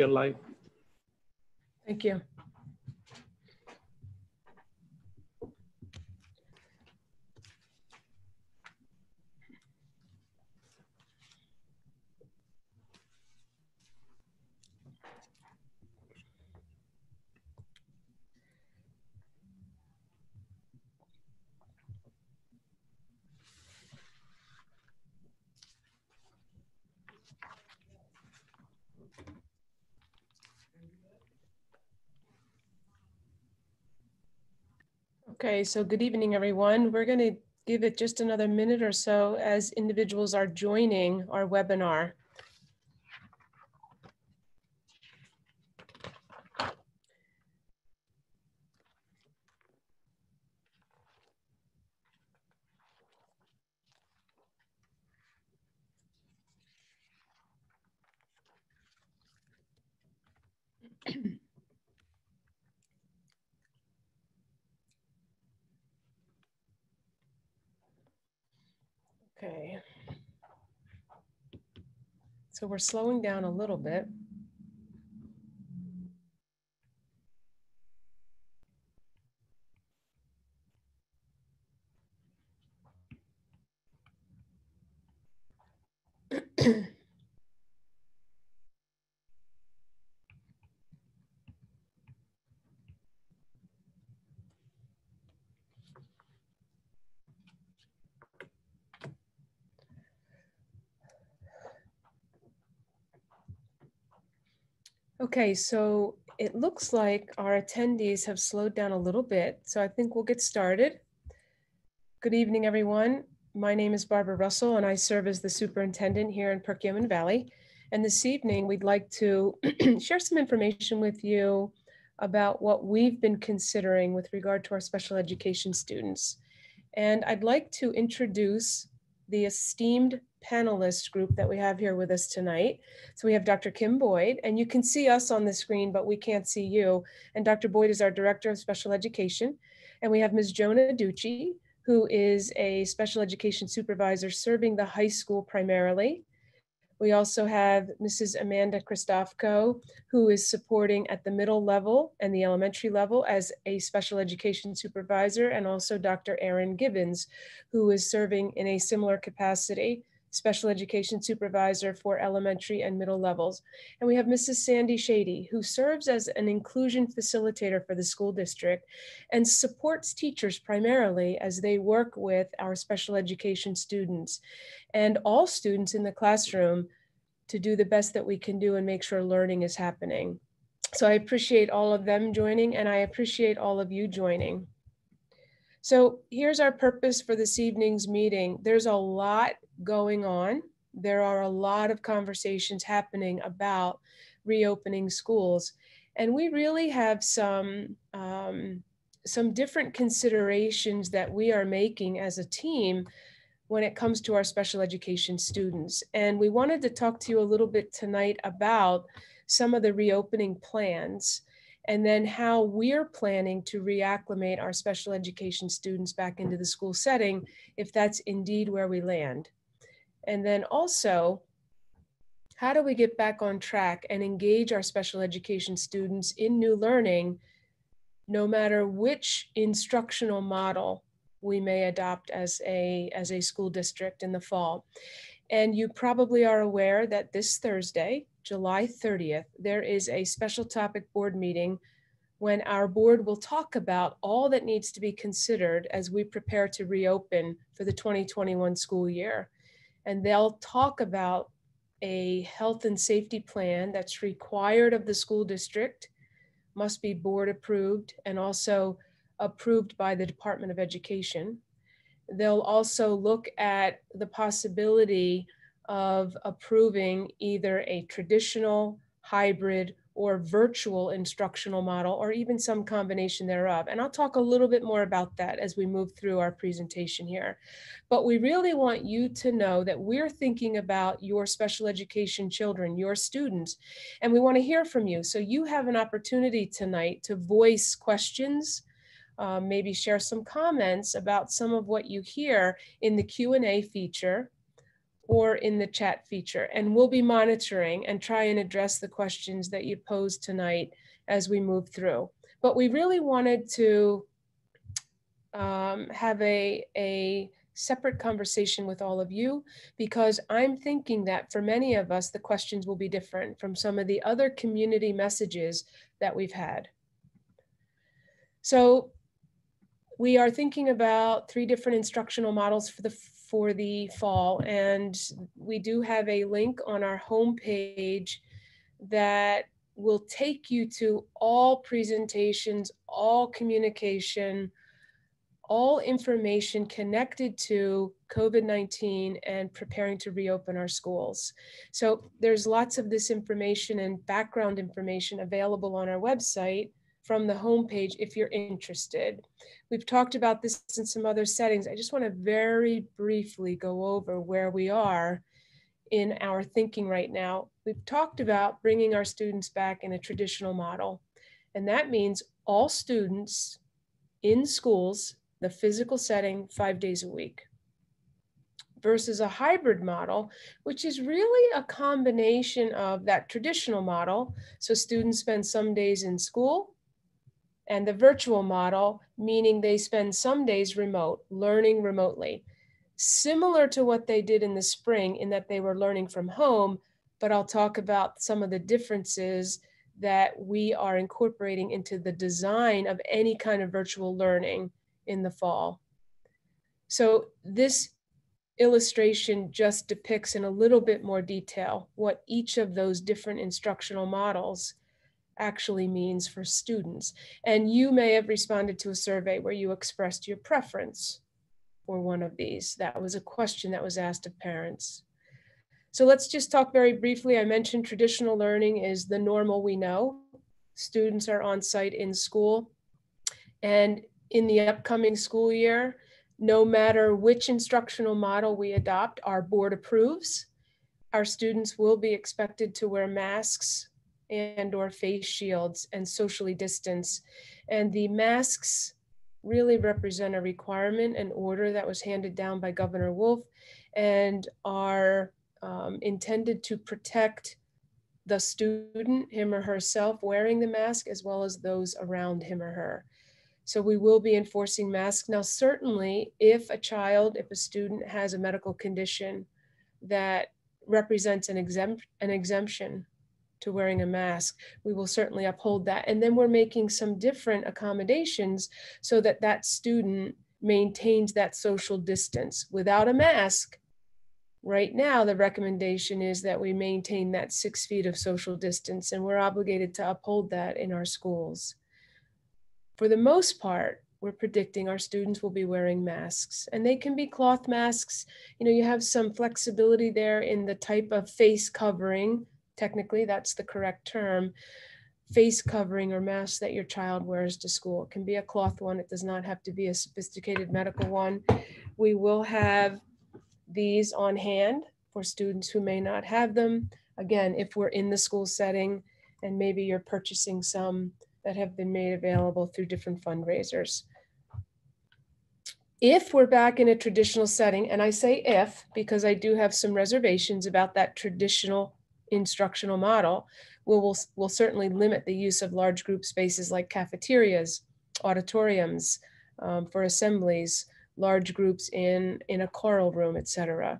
we are live. Thank you. Okay, so good evening, everyone. We're going to give it just another minute or so as individuals are joining our webinar. Okay. So we're slowing down a little bit. Okay, so it looks like our attendees have slowed down a little bit, so I think we'll get started. Good evening, everyone. My name is Barbara Russell, and I serve as the superintendent here in Perkiomen Valley. And this evening, we'd like to share some information with you about what we've been considering with regard to our special education students. And I'd like to introduce the esteemed panelist group that we have here with us tonight. So we have Dr. Kim Boyd, and you can see us on the screen, but we can't see you. And Dr. Boyd is our Director of Special Education. And we have Ms. Jonah Ducci, who is a special education supervisor serving the high school primarily. We also have Mrs. Amanda Christofko, who is supporting at the middle level and the elementary level as a special education supervisor, and also Dr. Erin Gibbons, who is serving in a similar capacity, special education supervisor for elementary and middle levels. And we have Mrs. Sandy Shady, who serves as an inclusion facilitator for the school district and supports teachers primarily as they work with our special education students and all students in the classroom to do the best that we can do and make sure learning is happening. So I appreciate all of them joining, and I appreciate all of you joining. So here's our purpose for this evening's meeting. There's a lot going on. There are a lot of conversations happening about reopening schools. And we really have some different considerations that we are making as a team when it comes to our special education students. And we wanted to talk to you a little bit tonight about some of the reopening plans, and then how we're planning to reacclimate our special education students back into the school setting, if that's indeed where we land. And then also, how do we get back on track and engage our special education students in new learning, no matter which instructional model we may adopt as a school district in the fall. And you probably are aware that this Thursday, July 30th, there is a special topic board meeting when our board will talk about all that needs to be considered as we prepare to reopen for the 2021 school year. And they'll talk about a health and safety plan that's required of the school district, must be board approved, and also approved by the Department of Education. They'll also look at the possibility of approving either a traditional, hybrid, or virtual instructional model, or even some combination thereof. And I'll talk a little bit more about that as we move through our presentation here. But we really want you to know that we're thinking about your special education children, your students, and we want to hear from you. So you have an opportunity tonight to voice questions, maybe share some comments about some of what you hear in the Q&A feature, or in the chat feature. And we'll be monitoring and try and address the questions that you posed tonight as we move through. But we really wanted to have a separate conversation with all of you, because I'm thinking that for many of us, the questions will be different from some of the other community messages that we've had. So we are thinking about 3 different instructional models for the fall, and we do have a link on our homepage that will take you to all presentations, all communication, all information connected to COVID-19 and preparing to reopen our schools. So there's lots of this information and background information available on our website from the homepage if you're interested. We've talked about this in some other settings. I just want to very briefly go over where we are in our thinking right now. We've talked about bringing our students back in a traditional model, and that means all students in schools, the physical setting, 5 days a week, versus a hybrid model, which is really a combination of that traditional model. So students spend some days in school, and the virtual model, meaning they spend some days remote, learning remotely. Similar to what they did in the spring in that they were learning from home, but I'll talk about some of the differences that we are incorporating into the design of any kind of virtual learning in the fall. So this illustration just depicts in a little bit more detail what each of those different instructional models actually means for students. And you may have responded to a survey where you expressed your preference for one of these. That was a question that was asked of parents. So let's just talk very briefly. I mentioned traditional learning is the normal we know. Students are on site in school. And in the upcoming school year, no matter which instructional model we adopt, our board approves. Our students will be expected to wear masks and or face shields and socially distance. And the masks really represent a requirement and order that was handed down by Governor Wolf and are intended to protect the student, him or herself, wearing the mask, as well as those around him or her. So we will be enforcing masks. Now, certainly, if a student has a medical condition that represents an exemption to wearing a mask, we will certainly uphold that. And then we're making some different accommodations so that that student maintains that social distance. Without a mask, right now, the recommendation is that we maintain that 6 feet of social distance, and we're obligated to uphold that in our schools. For the most part, we're predicting our students will be wearing masks, and they can be cloth masks. You know, you have some flexibility there in the type of face covering. Technically, that's the correct term. Face covering or mask that your child wears to school. It can be a cloth one. It does not have to be a sophisticated medical one. We will have these on hand for students who may not have them. Again, if we're in the school setting and maybe you're purchasing some that have been made available through different fundraisers. If we're back in a traditional setting, and I say if, because I do have some reservations about that traditional instructional model, we'll certainly limit the use of large group spaces like cafeterias, auditoriums for assemblies, large groups in a choral room, etc.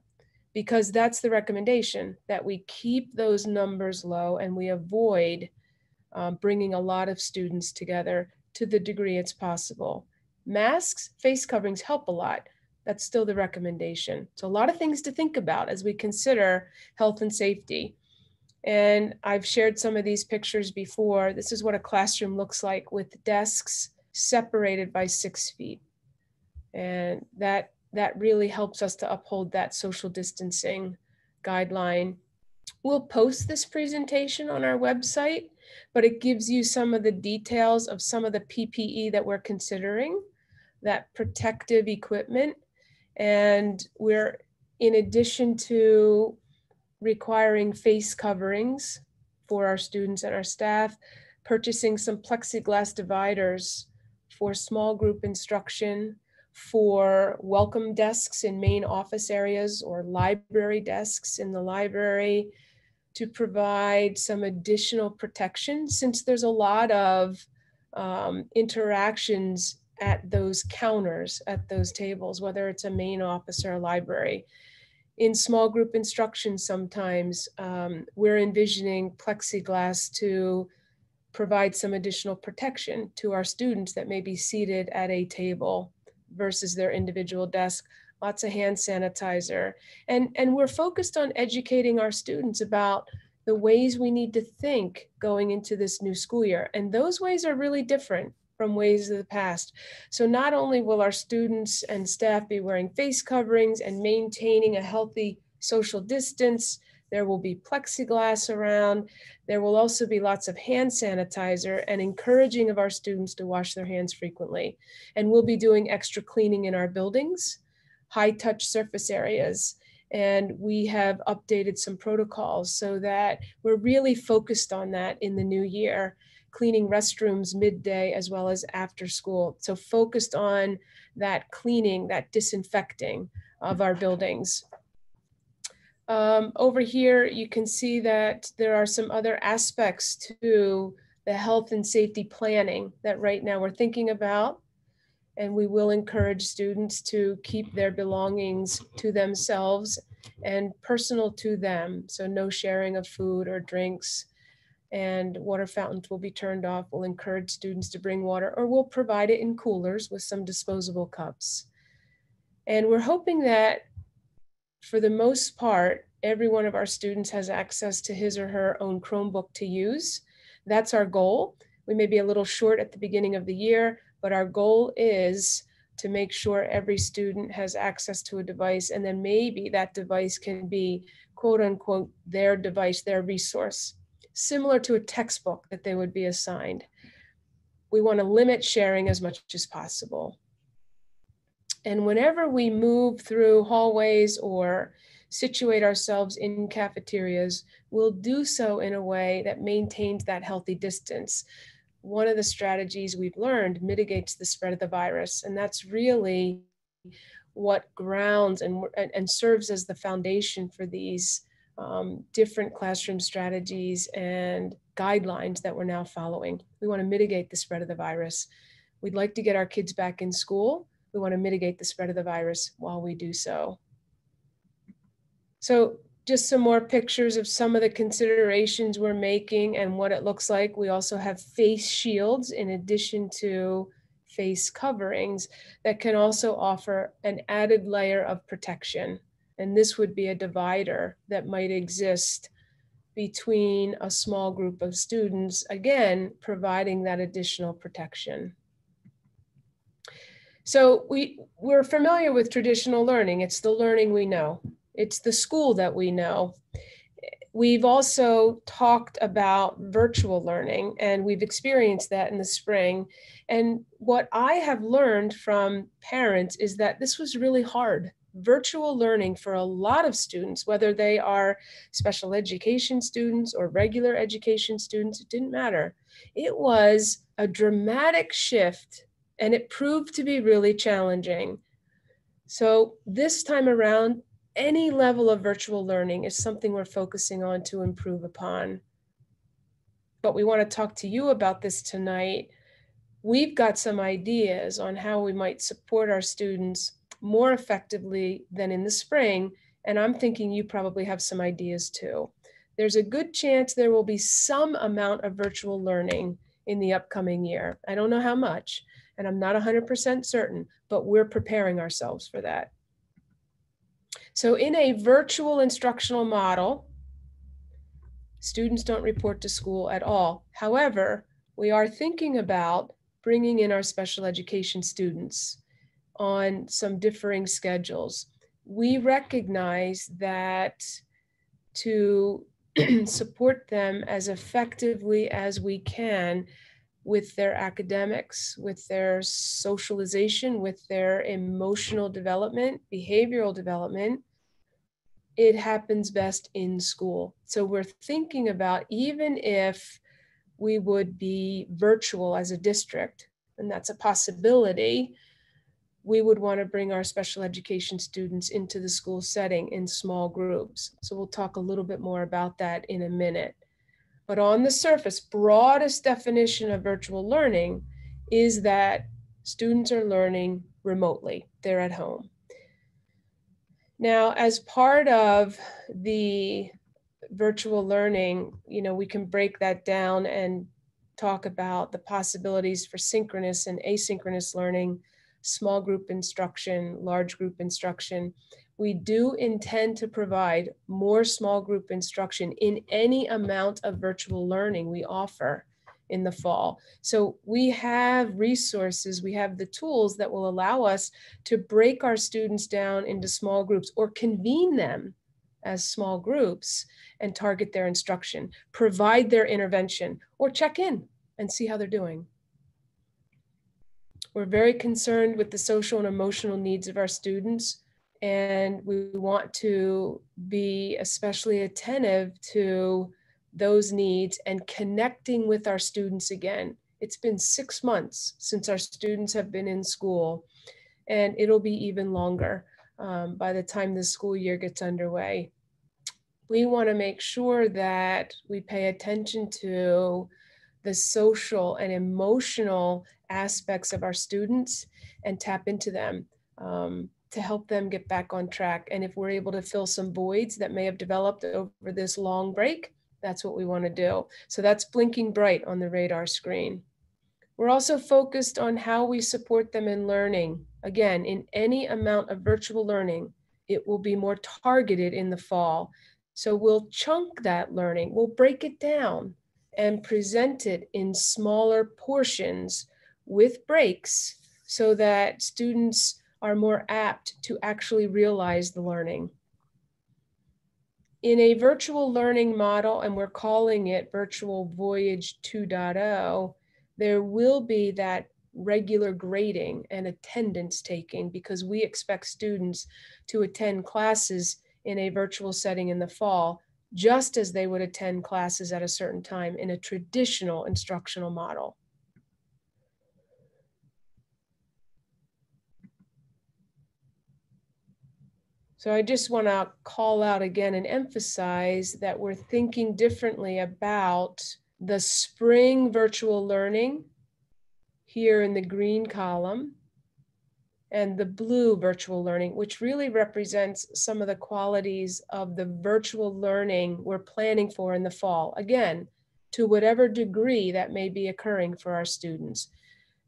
Because that's the recommendation, that we keep those numbers low and we avoid bringing a lot of students together to the degree it's possible. Masks, face coverings help a lot. That's still the recommendation. So a lot of things to think about as we consider health and safety. And I've shared some of these pictures before. This is what a classroom looks like with desks separated by 6 feet. And that really helps us to uphold that social distancing guideline. We'll post this presentation on our website, but it gives you some of the details of some of the PPE that we're considering, that protective equipment. And we're, in addition to requiring face coverings for our students and our staff, purchasing some plexiglass dividers for small group instruction. for welcome desks in main office areas or library desks in the library to provide some additional protection, since there's a lot of interactions at those counters, at those tables, whether it's a main office or a library. In small group instruction, sometimes we're envisioning plexiglass to provide some additional protection to our students that may be seated at a table versus their individual desk. Lots of hand sanitizer. And we're focused on educating our students about the ways we need to think going into this new school year. And those ways are really different from ways of the past. So not only will our students and staff be wearing face coverings and maintaining a healthy social distance, there will be plexiglass around. There will also be lots of hand sanitizer and encouraging of our students to wash their hands frequently. And we'll be doing extra cleaning in our buildings, high touch surface areas. And we have updated some protocols so that we're really focused on that in the new year, cleaning restrooms midday as well as after school. So focused on that cleaning, that disinfecting of our buildings. Over here, you can see that there are some other aspects to the health and safety planning that right now we're thinking about. And we will encourage students to keep their belongings to themselves and personal to them. So no sharing of food or drinks, and water fountains will be turned off. We'll encourage students to bring water, or we'll provide it in coolers with some disposable cups. And we're hoping that for the most part, every one of our students has access to his or her own Chromebook to use. That's our goal. We may be a little short at the beginning of the year, but our goal is to make sure every student has access to a device, and then maybe that device can be quote unquote their device, their resource, similar to a textbook that they would be assigned. We want to limit sharing as much as possible. And whenever we move through hallways or situate ourselves in cafeterias, we'll do so in a way that maintains that healthy distance. One of the strategies we've learned mitigates the spread of the virus, and that's really what grounds and serves as the foundation for these different classroom strategies and guidelines that we're now following. We want to mitigate the spread of the virus. We'd like to get our kids back in school. We want to mitigate the spread of the virus while we do so. So just some more pictures of some of the considerations we're making and what it looks like. We also have face shields in addition to face coverings that can also offer an added layer of protection. And this would be a divider that might exist between a small group of students, again, providing that additional protection. So we're familiar with traditional learning. It's the learning we know. It's the school that we know. We've also talked about virtual learning, and we've experienced that in the spring. And what I have learned from parents is that this was really hard. Virtual learning for a lot of students, whether they are special education students or regular education students, it didn't matter. It was a dramatic shift, and it proved to be really challenging. So this time around, any level of virtual learning is something we're focusing on to improve upon. But we want to talk to you about this tonight. We've got some ideas on how we might support our students more effectively than in the spring, and I'm thinking you probably have some ideas too. There's a good chance there will be some amount of virtual learning in the upcoming year. I don't know how much, and I'm not 100% certain, but we're preparing ourselves for that. So in a virtual instructional model, students don't report to school at all. However, we are thinking about bringing in our special education students on some differing schedules. We recognize that to support them as effectively as we can with their academics, with their socialization, with their emotional development, behavioral development, it happens best in school. So we're thinking about, even if we would be virtual as a district, and that's a possibility, we would want to bring our special education students into the school setting in small groups. So we'll talk a little bit more about that in a minute. But on the surface, broadest definition of virtual learning is that students are learning remotely. They're at home. Now, as part of the virtual learning, we can break that down and talk about the possibilities for synchronous and asynchronous learning, small group instruction, large group instruction. We do intend to provide more small group instruction in any amount of virtual learning we offer in the fall. So we have resources, we have the tools that will allow us to break our students down into small groups or convene them as small groups and target their instruction, provide their intervention, or check in and see how they're doing. We're very concerned with the social and emotional needs of our students, and we want to be especially attentive to those needs and connecting with our students again. It's been 6 months since our students have been in school, and it'll be even longer by the time the school year gets underway. We want to make sure that we pay attention to the social and emotional aspects of our students and tap into them to help them get back on track. And if we're able to fill some voids that may have developed over this long break, that's what we want to do. So that's blinking bright on the radar screen. We're also focused on how we support them in learning. Again, in any amount of virtual learning, it will be more targeted in the fall. So we'll chunk that learning, we'll break it down and present it in smaller portions with breaks so that students are more apt to actually realize the learning. In a virtual learning model, and we're calling it Virtual Voyage 2.0, there will be that regular grading and attendance taking because we expect students to attend classes in a virtual setting in the fall, just as they would attend classes at a certain time in a traditional instructional model. So I just want to call out again and emphasize that we're thinking differently about the spring virtual learning here in the green column and the blue virtual learning, which really represents some of the qualities of the virtual learning we're planning for in the fall. Again, to whatever degree that may be occurring for our students.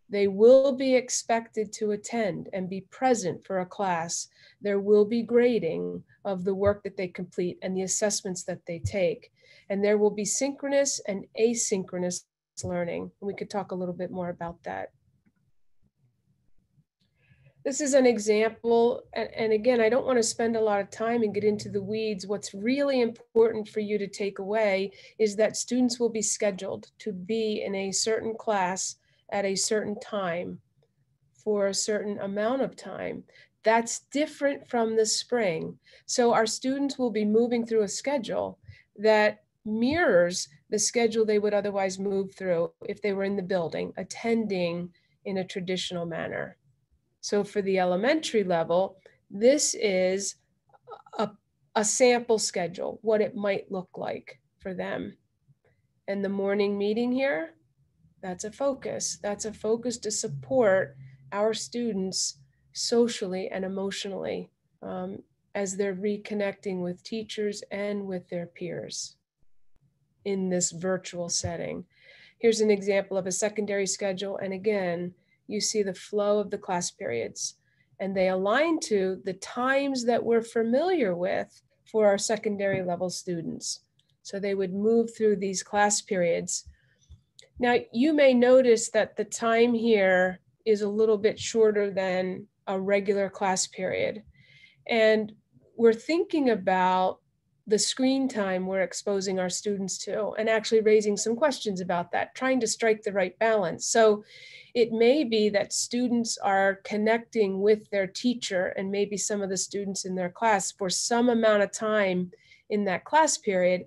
They will be expected to attend and be present for a class. There will be grading of the work that they complete and the assessments that they take. And there will be synchronous and asynchronous learning. We could talk a little bit more about that. This is an example, and again, I don't want to spend a lot of time and get into the weeds. What's really important for you to take away is that students will be scheduled to be in a certain class at a certain time for a certain amount of time. That's different from the spring. So our students will be moving through a schedule that mirrors the schedule they would otherwise move through if they were in the building, attending in a traditional manner. So for the elementary level, this is a sample schedule, what it might look like for them. And the morning meeting here, that's a focus. That's a focus to support our students socially and emotionally as they're reconnecting with teachers and with their peers in this virtual setting. Here's an example of a secondary schedule. And again, you see the flow of the class periods, and they align to the times that we're familiar with for our secondary level students. So they would move through these class periods. Now, you may notice that the time here is a little bit shorter than a regular class period. And we're thinking about the screen time we're exposing our students to and actually raising some questions about that, trying to strike the right balance. So it may be that students are connecting with their teacher and maybe some of the students in their class for some amount of time in that class period.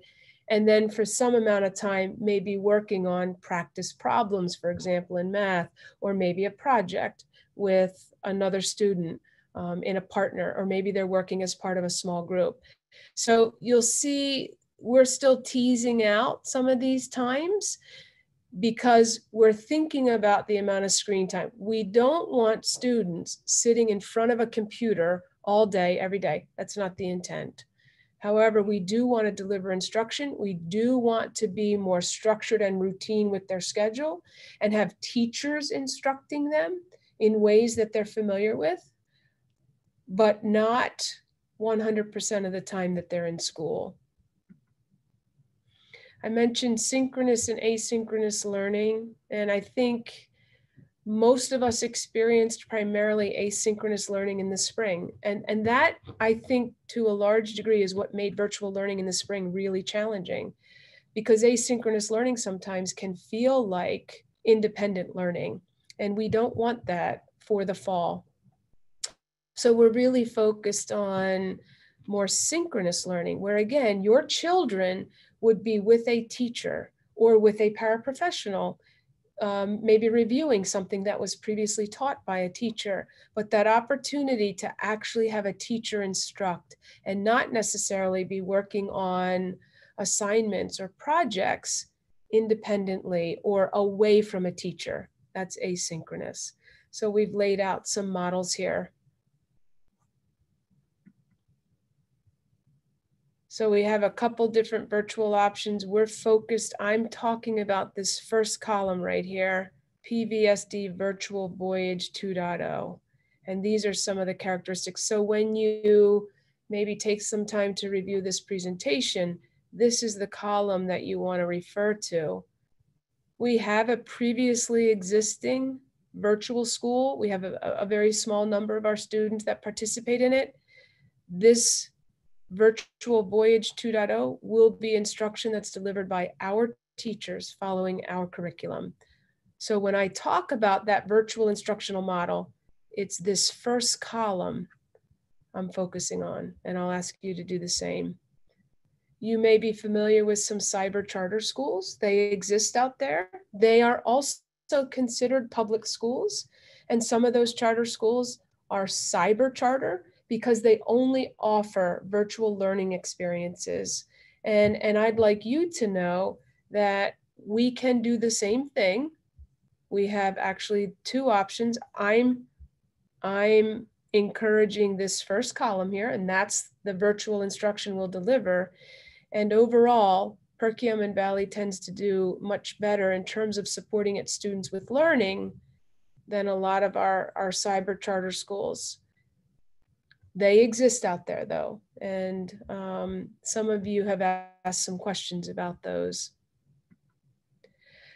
And then for some amount of time, maybe working on practice problems, for example, in math, or maybe a project with another student in a partner, or maybe they're working as part of a small group. So you'll see we're still teasing out some of these times because we're thinking about the amount of screen time. We don't want students sitting in front of a computer all day, every day. That's not the intent. However, we do want to deliver instruction. We do want to be more structured and routine with their schedule and have teachers instructing them in ways that they're familiar with, but not 100% of the time that they're in school. I mentioned synchronous and asynchronous learning, and I think most of us experienced primarily asynchronous learning in the spring. And that, I think, to a large degree is what made virtual learning in the spring really challenging, because asynchronous learning sometimes can feel like independent learning, and we don't want that for the fall. So we're really focused on more synchronous learning, where again, your children would be with a teacher or with a paraprofessional, maybe reviewing something that was previously taught by a teacher, but that opportunity to actually have a teacher instruct and not necessarily be working on assignments or projects independently or away from a teacher. That's asynchronous. So we've laid out some models here. So we have a couple different virtual options. We're focused, I'm talking about this first column right here, PVSD Virtual Voyage 2.0. And these are some of the characteristics. So when you maybe take some time to review this presentation, this is the column that you want to refer to. We have a previously existing virtual school. We have a very small number of our students that participate in it. This Virtual Voyage 2.0 will be instruction that's delivered by our teachers following our curriculum. So when I talk about that virtual instructional model, it's this first column I'm focusing on, and I'll ask you to do the same. You may be familiar with some cyber charter schools. They exist out there. They are also considered public schools, and some of those charter schools are cyber charter because they only offer virtual learning experiences. And I'd like you to know that we can do the same thing. We have actually two options. I'm encouraging this first column here, and that's the virtual instruction we'll deliver. And overall, Perkiomen and Valley tends to do much better in terms of supporting its students with learning than a lot of our cyber charter schools. They exist out there though, and some of you have asked some questions about those.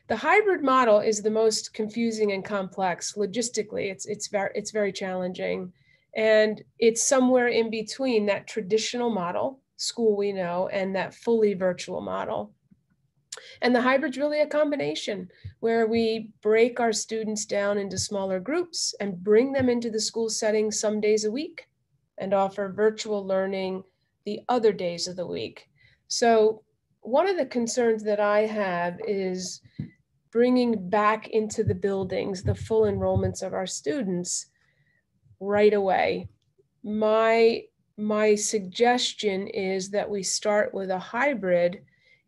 The hybrid model is the most confusing and complex logistically. It's very challenging, and it's somewhere in between that traditional model, school we know, and that fully virtual model. And the hybrid's really a combination where we break our students down into smaller groups and bring them into the school setting some days a week and offer virtual learning the other days of the week. So one of the concerns that I have is bringing back into the buildings the full enrollments of our students right away. My suggestion is that we start with a hybrid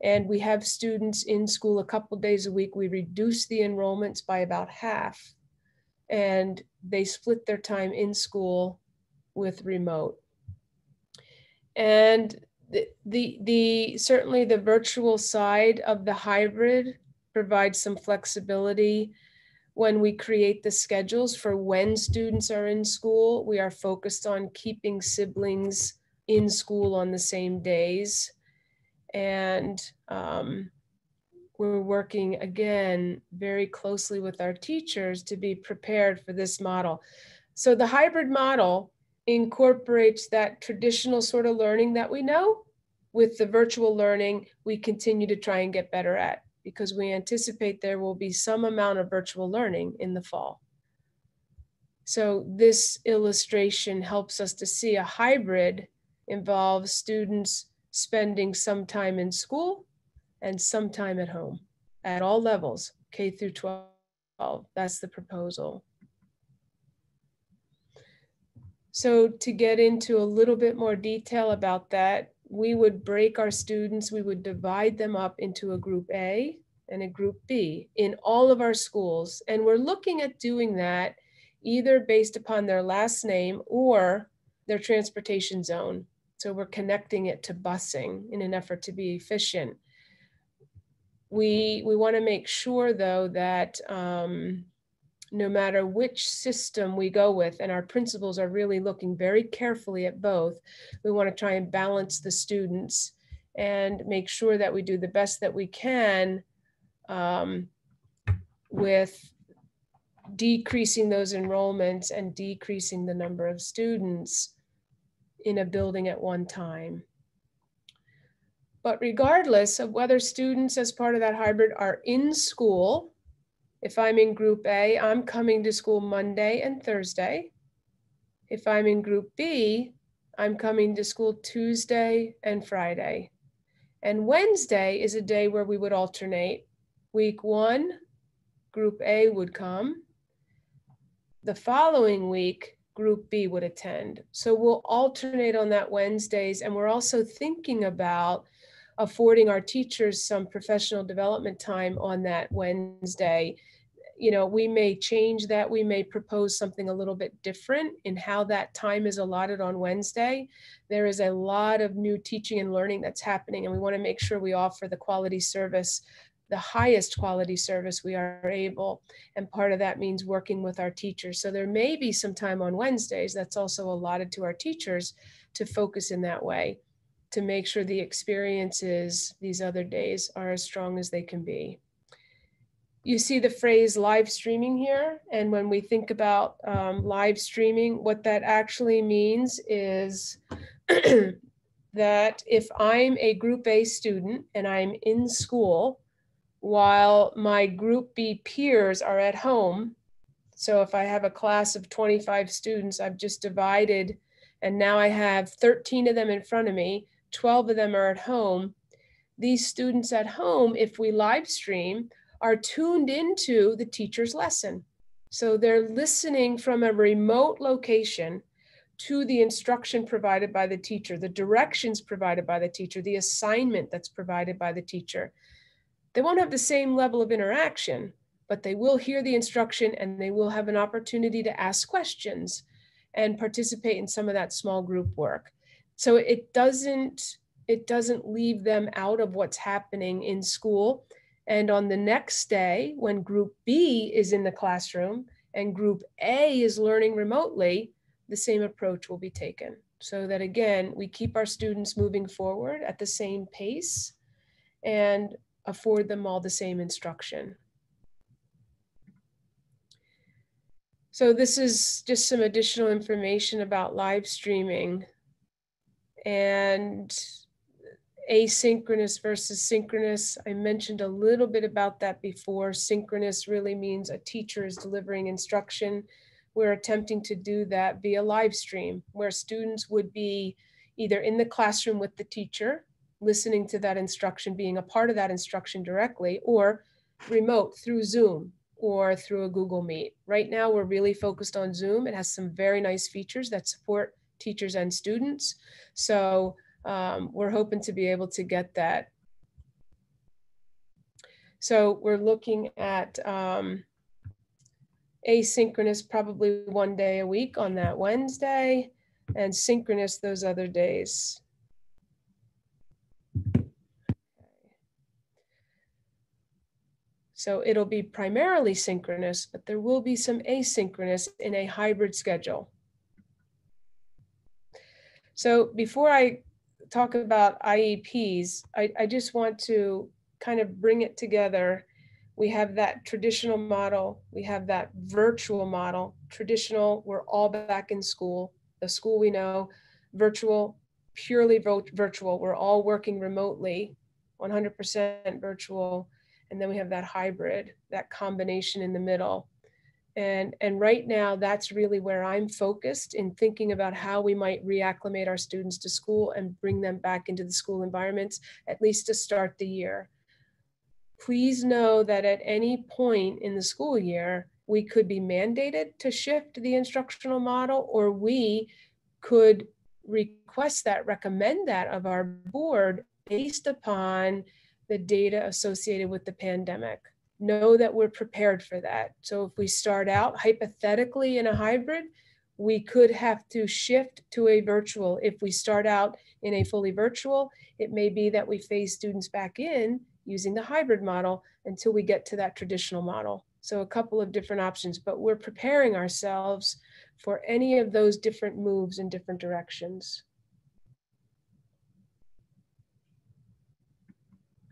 and we have students in school a couple days a week. We reduce the enrollments by about half, and they split their time in school with remote. And certainly the virtual side of the hybrid provides some flexibility. When we create the schedules for when students are in school, we are focused on keeping siblings in school on the same days. And we're working, again, very closely with our teachers to be prepared for this model. So the hybrid model incorporates that traditional sort of learning that we know with the virtual learning we continue to try and get better at, because we anticipate there will be some amount of virtual learning in the fall. So this illustration helps us to see a hybrid involves students spending some time in school and some time at home at all levels, K through 12. That's the proposal. So to get into a little bit more detail about that, we would break our students, we would divide them up into a group A and a group B in all of our schools. And we're looking at doing that either based upon their last name or their transportation zone. So we're connecting it to busing in an effort to be efficient. We want to make sure though that no matter which system we go with, and our principals are really looking very carefully at both, we want to try and balance the students and make sure that we do the best that we can with decreasing those enrollments and decreasing the number of students in a building at one time. But regardless of whether students as part of that hybrid are in school, if I'm in group A, I'm coming to school Monday and Thursday. If I'm in group B, I'm coming to school Tuesday and Friday. And Wednesday is a day where we would alternate. Week 1, group A would come. The following week, group B would attend. So we'll alternate on that Wednesdays, and we're also thinking about affording our teachers some professional development time on that Wednesday. You know, we may change that. We may propose something a little bit different in how that time is allotted on Wednesday. There is a lot of new teaching and learning that's happening, and we want to make sure we offer the quality service, the highest quality service we are able. And part of that means working with our teachers. So there may be some time on Wednesdays that's also allotted to our teachers to focus in that way, to make sure the experiences these other days are as strong as they can be. You see the phrase live streaming here. And when we think about live streaming, what that actually means is that if I'm a group A student and I'm in school while my group B peers are at home, so if I have a class of 25 students, I've just divided, and now I have 13 of them in front of me, 12 of them are at home. These students at home, if we live stream, are tuned into the teacher's lesson. So they're listening from a remote location to the instruction provided by the teacher, the directions provided by the teacher, the assignment that's provided by the teacher. They won't have the same level of interaction, but they will hear the instruction and they will have an opportunity to ask questions and participate in some of that small group work. So it doesn't leave them out of what's happening in school. And on the next day, when group B is in the classroom and group A is learning remotely, the same approach will be taken. So that again, we keep our students moving forward at the same pace and afford them all the same instruction. So this is just some additional information about live streaming and asynchronous versus synchronous. I mentioned a little bit about that before. Synchronous really means a teacher is delivering instruction. We're attempting to do that via live stream, where students would be either in the classroom with the teacher, listening to that instruction, being a part of that instruction directly, or remote through Zoom or through a Google Meet. Right now, we're really focused on Zoom. It has some very nice features that support teachers and students. So we're hoping to be able to get that. So we're looking at asynchronous probably one day a week on that Wednesday, and synchronous those other days. So it'll be primarily synchronous, but there will be some asynchronous in a hybrid schedule. So before I talk about IEPs, I just want to kind of bring it together. We have that traditional model, we have that virtual model. Traditional, we're all back in school, the school we know. Virtual, purely virtual, we're all working remotely, 100% virtual. And then we have that hybrid, that combination in the middle. And right now, that's really where I'm focused in thinking about how we might reacclimate our students to school and bring them back into the school environments, at least to start the year. please know that at any point in the school year, we could be mandated to shift the instructional model, or we could request that, recommend that of our board based upon the data associated with the pandemic. Know that we're prepared for that. So if we start out hypothetically in a hybrid, we could have to shift to a virtual. If we start out in a fully virtual, it may be that we phase students back in using the hybrid model until we get to that traditional model. So a couple of different options, but we're preparing ourselves for any of those different moves in different directions.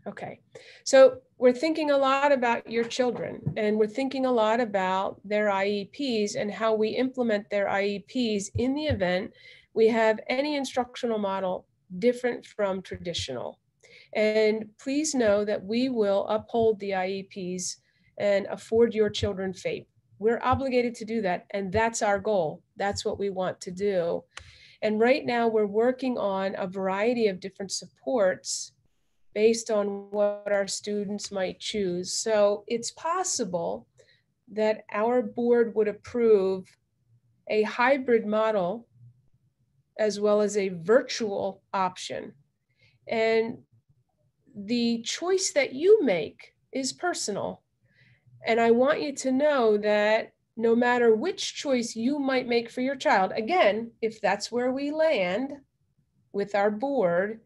Okay, so we're thinking a lot about your children, and we're thinking a lot about their IEPs and how we implement their IEPs in the event we have any instructional model different from traditional. And please know that we will uphold the IEPs and afford your children FAPE. We're obligated to do that, and that's our goal. That's what we want to do. And right now we're working on a variety of different supports based on what our students might choose. So it's possible that our board would approve a hybrid model as well as a virtual option. And the choice that you make is personal. And I want you to know that no matter which choice you might make for your child, again, if that's where we land with our board,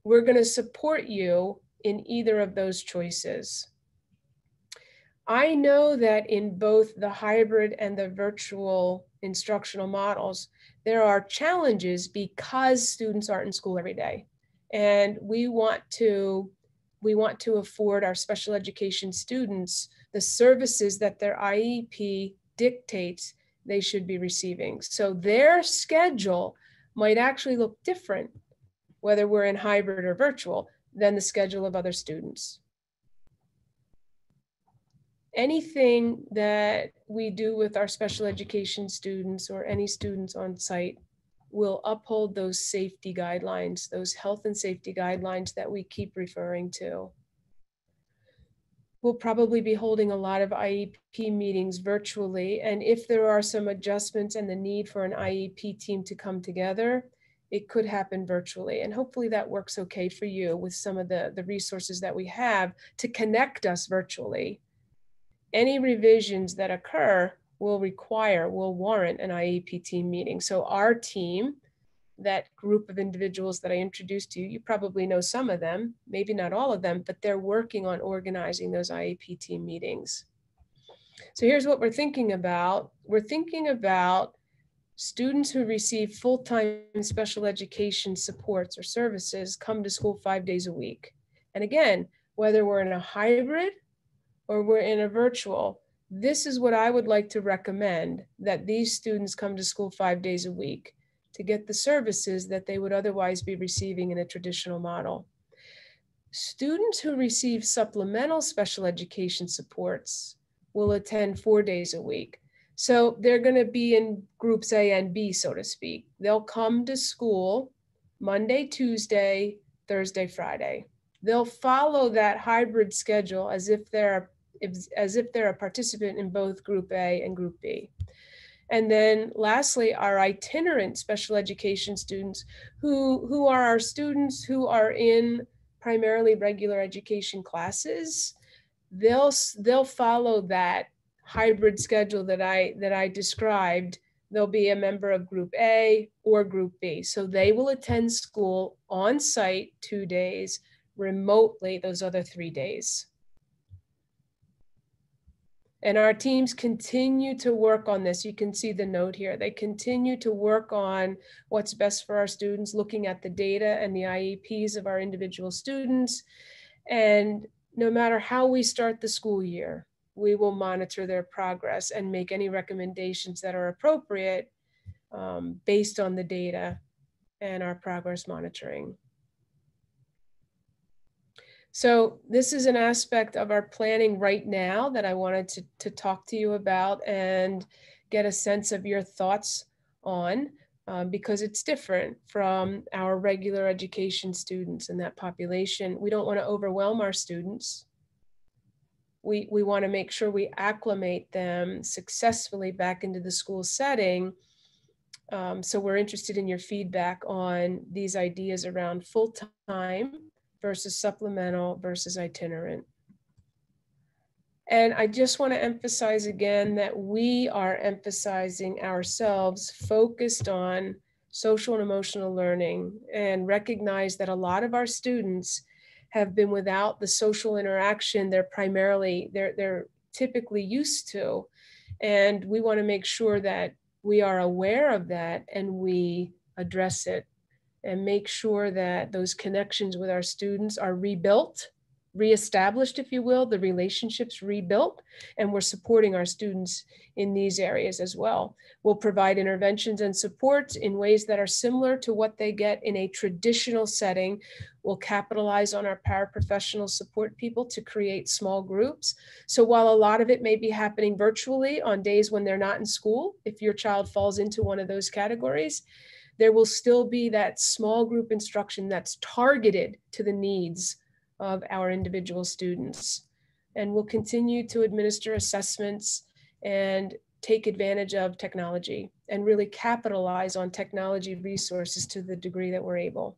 we're going to support you in either of those choices. I know that in both the hybrid and the virtual instructional models, there are challenges because students aren't in school every day. And we want to afford our special education students the services that their IEP dictates they should be receiving. So their schedule might actually look different, whether we're in hybrid or virtual, than the schedule of other students. Anything that we do with our special education students or any students on site will uphold those safety guidelines, those health and safety guidelines that we keep referring to. We'll probably be holding a lot of IEP meetings virtually, and if there are some adjustments and the need for an IEP team to come together, it could happen virtually. And hopefully that works okay for you with some of the resources that we have to connect us virtually. Any revisions that occur will warrant an IEP team meeting. So our team, that group of individuals that I introduced to you, you probably know some of them, maybe not all of them, but they're working on organizing those IEP team meetings. So here's what we're thinking about. We're thinking about students who receive full-time special education supports or services come to school 5 days a week. And again, whether we're in a hybrid or we're in a virtual, this is what I would like to recommend, that these students come to school 5 days a week to get the services that they would otherwise be receiving in a traditional model. Students who receive supplemental special education supports will attend 4 days a week. So they're going to be in groups A and B, so to speak. They'll come to school Monday, Tuesday, Thursday, Friday. They'll follow that hybrid schedule as if they're a participant in both Group A and Group B. And then lastly, our itinerant special education students who are our students who are in primarily regular education classes, they'll follow that hybrid schedule that I described. They'll be a member of Group A or Group B. So they will attend school on site 2 days, remotely those other 3 days. And our teams continue to work on this. You can see the note here. They continue to work on what's best for our students, looking at the data and the IEPs of our individual students. And no matter how we start the school year, we will monitor their progress and make any recommendations that are appropriate based on the data and our progress monitoring. So this is an aspect of our planning right now that I wanted to talk to you about and get a sense of your thoughts on, because it's different from our regular education students in that population. We don't want to overwhelm our students. we want to make sure we acclimate them successfully back into the school setting. So we're interested in your feedback on these ideas around full-time versus supplemental versus itinerant. And I just want to emphasize again that we are emphasizing ourselves focused on social and emotional learning, and recognize that a lot of our students have been without the social interaction they're typically used to. And we want to make sure that we are aware of that and we address it and make sure that those connections with our students are rebuilt, reestablished, if you will, the relationships rebuilt, and we're supporting our students in these areas as well. We'll provide interventions and supports in ways that are similar to what they get in a traditional setting. We'll capitalize on our paraprofessional support people to create small groups. So while a lot of it may be happening virtually on days when they're not in school, if your child falls into one of those categories, there will still be that small group instruction that's targeted to the needs of our individual students. And we'll continue to administer assessments and take advantage of technology and really capitalize on technology resources to the degree that we're able.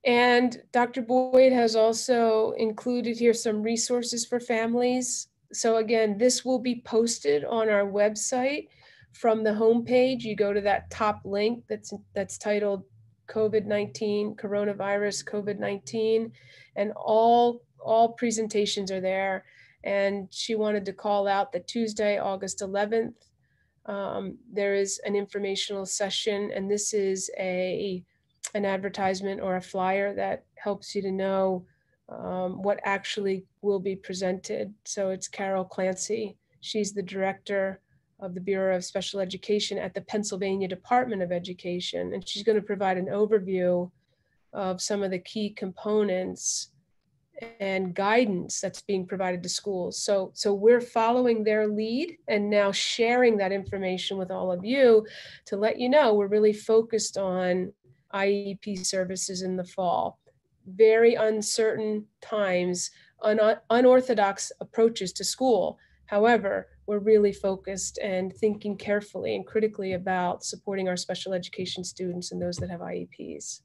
And Dr. Boyd has also included here some resources for families. So again, this will be posted on our website. From the homepage, you go to that top link that's titled COVID-19, coronavirus, COVID-19, and all presentations are there. And she wanted to call out that Tuesday, August 11th, there is an informational session, and this is an advertisement or a flyer that helps you to know what actually will be presented. So it's Carol Clancy. She's the director of the Bureau of Special Education at the Pennsylvania Department of Education. And she's going to provide an overview of some of the key components and guidance that's being provided to schools. So we're following their lead and now sharing that information with all of you to let you know we're really focused on IEP services in the fall. Very uncertain times, unorthodox approaches to school. However, we're really focused and thinking carefully and critically about supporting our special education students and those that have IEPs.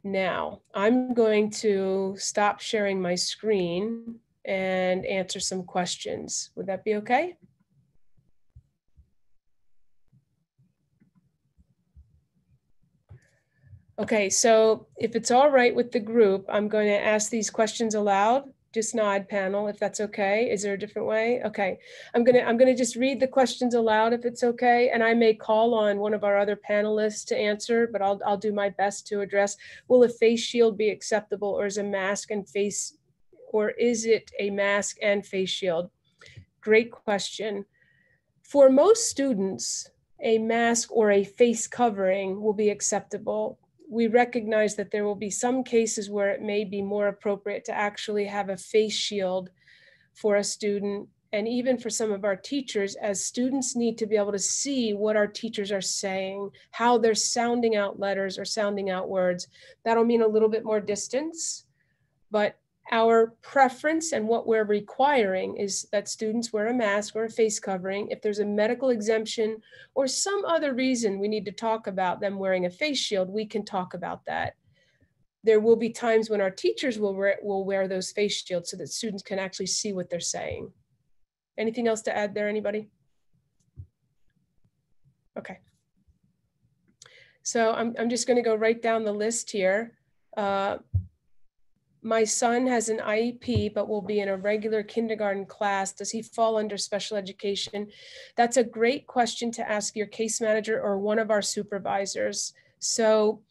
Now, I'm going to stop sharing my screen and answer some questions. Would that be okay? Okay, so if it's all right with the group, I'm going to ask these questions aloud. Just nod, panel, if that's okay. Is there a different way? Okay, I'm gonna just read the questions aloud if it's okay, and I may call on one of our other panelists to answer, but I'll do my best to address. Will a face shield be acceptable, or is a mask and face, or is it a mask and face shield? Great question. For most students, a mask or a face covering will be acceptable. We recognize that there will be some cases where it may be more appropriate to actually have a face shield for a student, and even for some of our teachers, as students need to be able to see what our teachers are saying, how they're sounding out letters or sounding out words. That'll mean a little bit more distance, but our preference and what we're requiring is that students wear a mask or a face covering. If there's a medical exemption or some other reason we need to talk about them wearing a face shield, we can talk about that. There will be times when our teachers will wear those face shields so that students can actually see what they're saying. Anything else to add there, anybody? Okay. So I'm just going to go right down the list here. My son has an IEP, but will be in a regular kindergarten class. Does he fall under special education? That's a great question to ask your case manager or one of our supervisors. So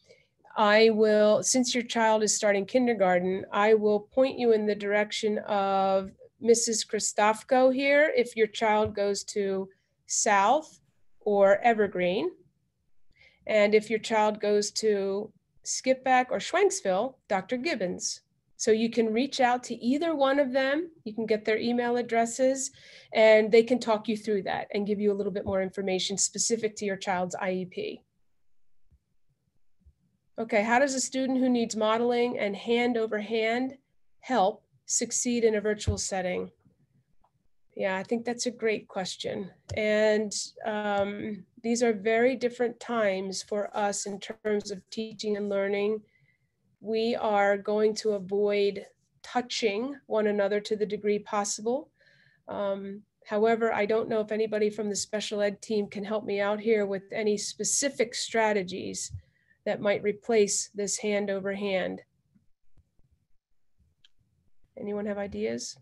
I will, since your child is starting kindergarten, I will point you in the direction of Mrs. Christofko here if your child goes to South or Evergreen. And if your child goes to Skipback or Schwenksville, Dr. Gibbons. So you can reach out to either one of them. You can get their email addresses and they can talk you through that and give you a little bit more information specific to your child's IEP. Okay, how does a student who needs modeling and hand over hand help succeed in a virtual setting? Yeah, I think that's a great question. And these are very different times for us in terms of teaching and learning. We are going to avoid touching one another to the degree possible. However, I don't know if anybody from the special ed team can help me out here with any specific strategies that might replace this hand over hand. Anyone have ideas?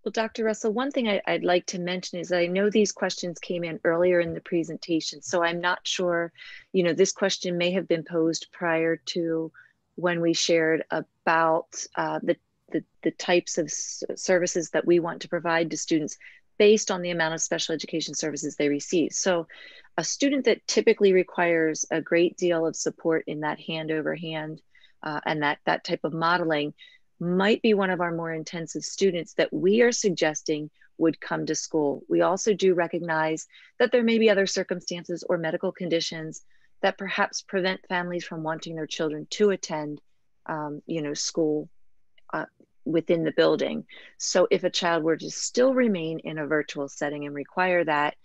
Well, Dr. Russell, one thing I'd like to mention is I know these questions came in earlier in the presentation, so I'm not sure, this question may have been posed prior to when we shared about the types of services that we want to provide to students based on the amount of special education services they receive. So a student that typically requires a great deal of support in that hand over hand and that type of modeling might be one of our more intensive students that we are suggesting would come to school. We also do recognize that there may be other circumstances or medical conditions that perhaps prevent families from wanting their children to attend, school within the building. So if a child were to still remain in a virtual setting and require that,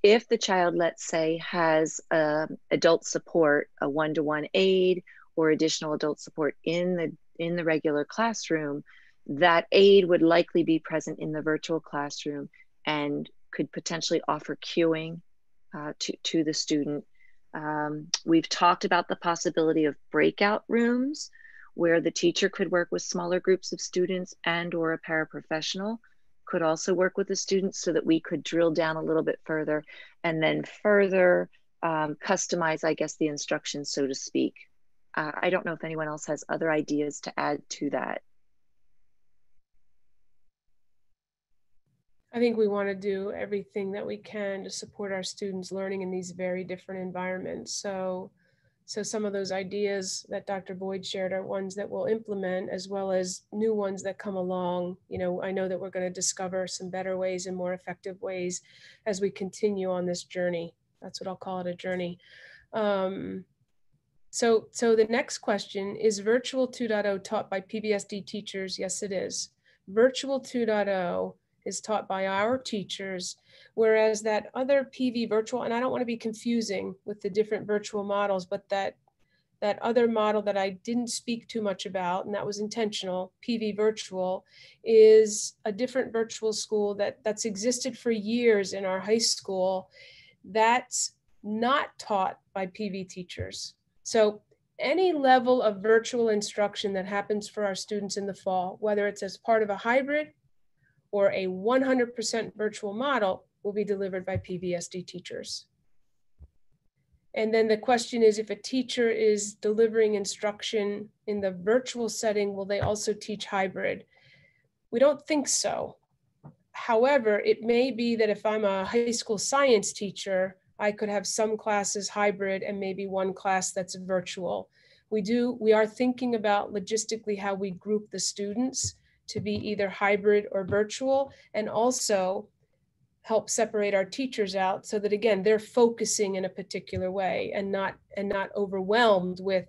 if the child, let's say, has adult support, a one-to-one aide or additional adult support in the regular classroom, that aide would likely be present in the virtual classroom and could potentially offer cueing to the student. We've talked about the possibility of breakout rooms where the teacher could work with smaller groups of students and or a paraprofessional could also work with the students so that we could drill down a little bit further and then further customize, I guess, the instructions, so to speak. I don't know if anyone else has other ideas to add to that. I think we want to do everything that we can to support our students learning in these very different environments. So some of those ideas that Dr. Boyd shared are ones that we'll implement, as well as new ones that come along. I know that we're going to discover some better ways and more effective ways as we continue on this journey. That's what I'll call it, a journey. So the next question is Virtual 2.0 taught by PBSD teachers? Yes, it is. Virtual 2.0 is taught by our teachers, whereas that other PV virtual, and I don't want to be confusing with the different virtual models, but that other model that I didn't speak too much about, and that was intentional, PV virtual, is a different virtual school that's existed for years in our high school that's not taught by PV teachers. So any level of virtual instruction that happens for our students in the fall, whether it's as part of a hybrid or a 100% virtual model, will be delivered by PBSD teachers. And then the question is, if a teacher is delivering instruction in the virtual setting, will they also teach hybrid? We don't think so. However, it may be that if I'm a high school science teacher, I could have some classes hybrid and maybe one class that's virtual. We are thinking about logistically how we group the students to be either hybrid or virtual, and also help separate our teachers out so that, again, they're focusing in a particular way and not overwhelmed with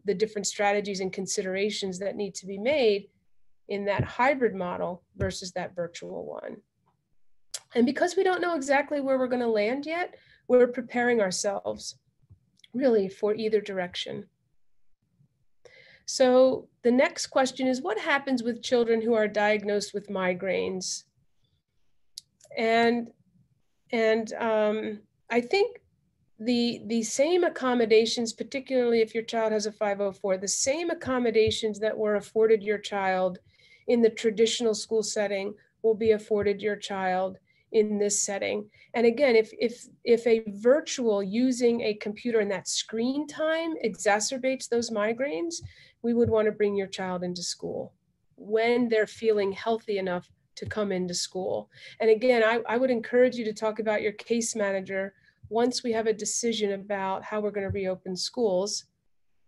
the different strategies and considerations that need to be made in that hybrid model versus that virtual one. And because we don't know exactly where we're going to land yet, we're preparing ourselves really for either direction. So the next question is, what happens with children who are diagnosed with migraines? And I think the same accommodations, particularly if your child has a 504, the same accommodations that were afforded your child in the traditional school setting will be afforded your child in this setting. And again, if a virtual using a computer and that screen time exacerbates those migraines, we would want to bring your child into school when they're feeling healthy enough to come into school. And again, I would encourage you to talk about your case manager once we have a decision about how we're going to reopen schools.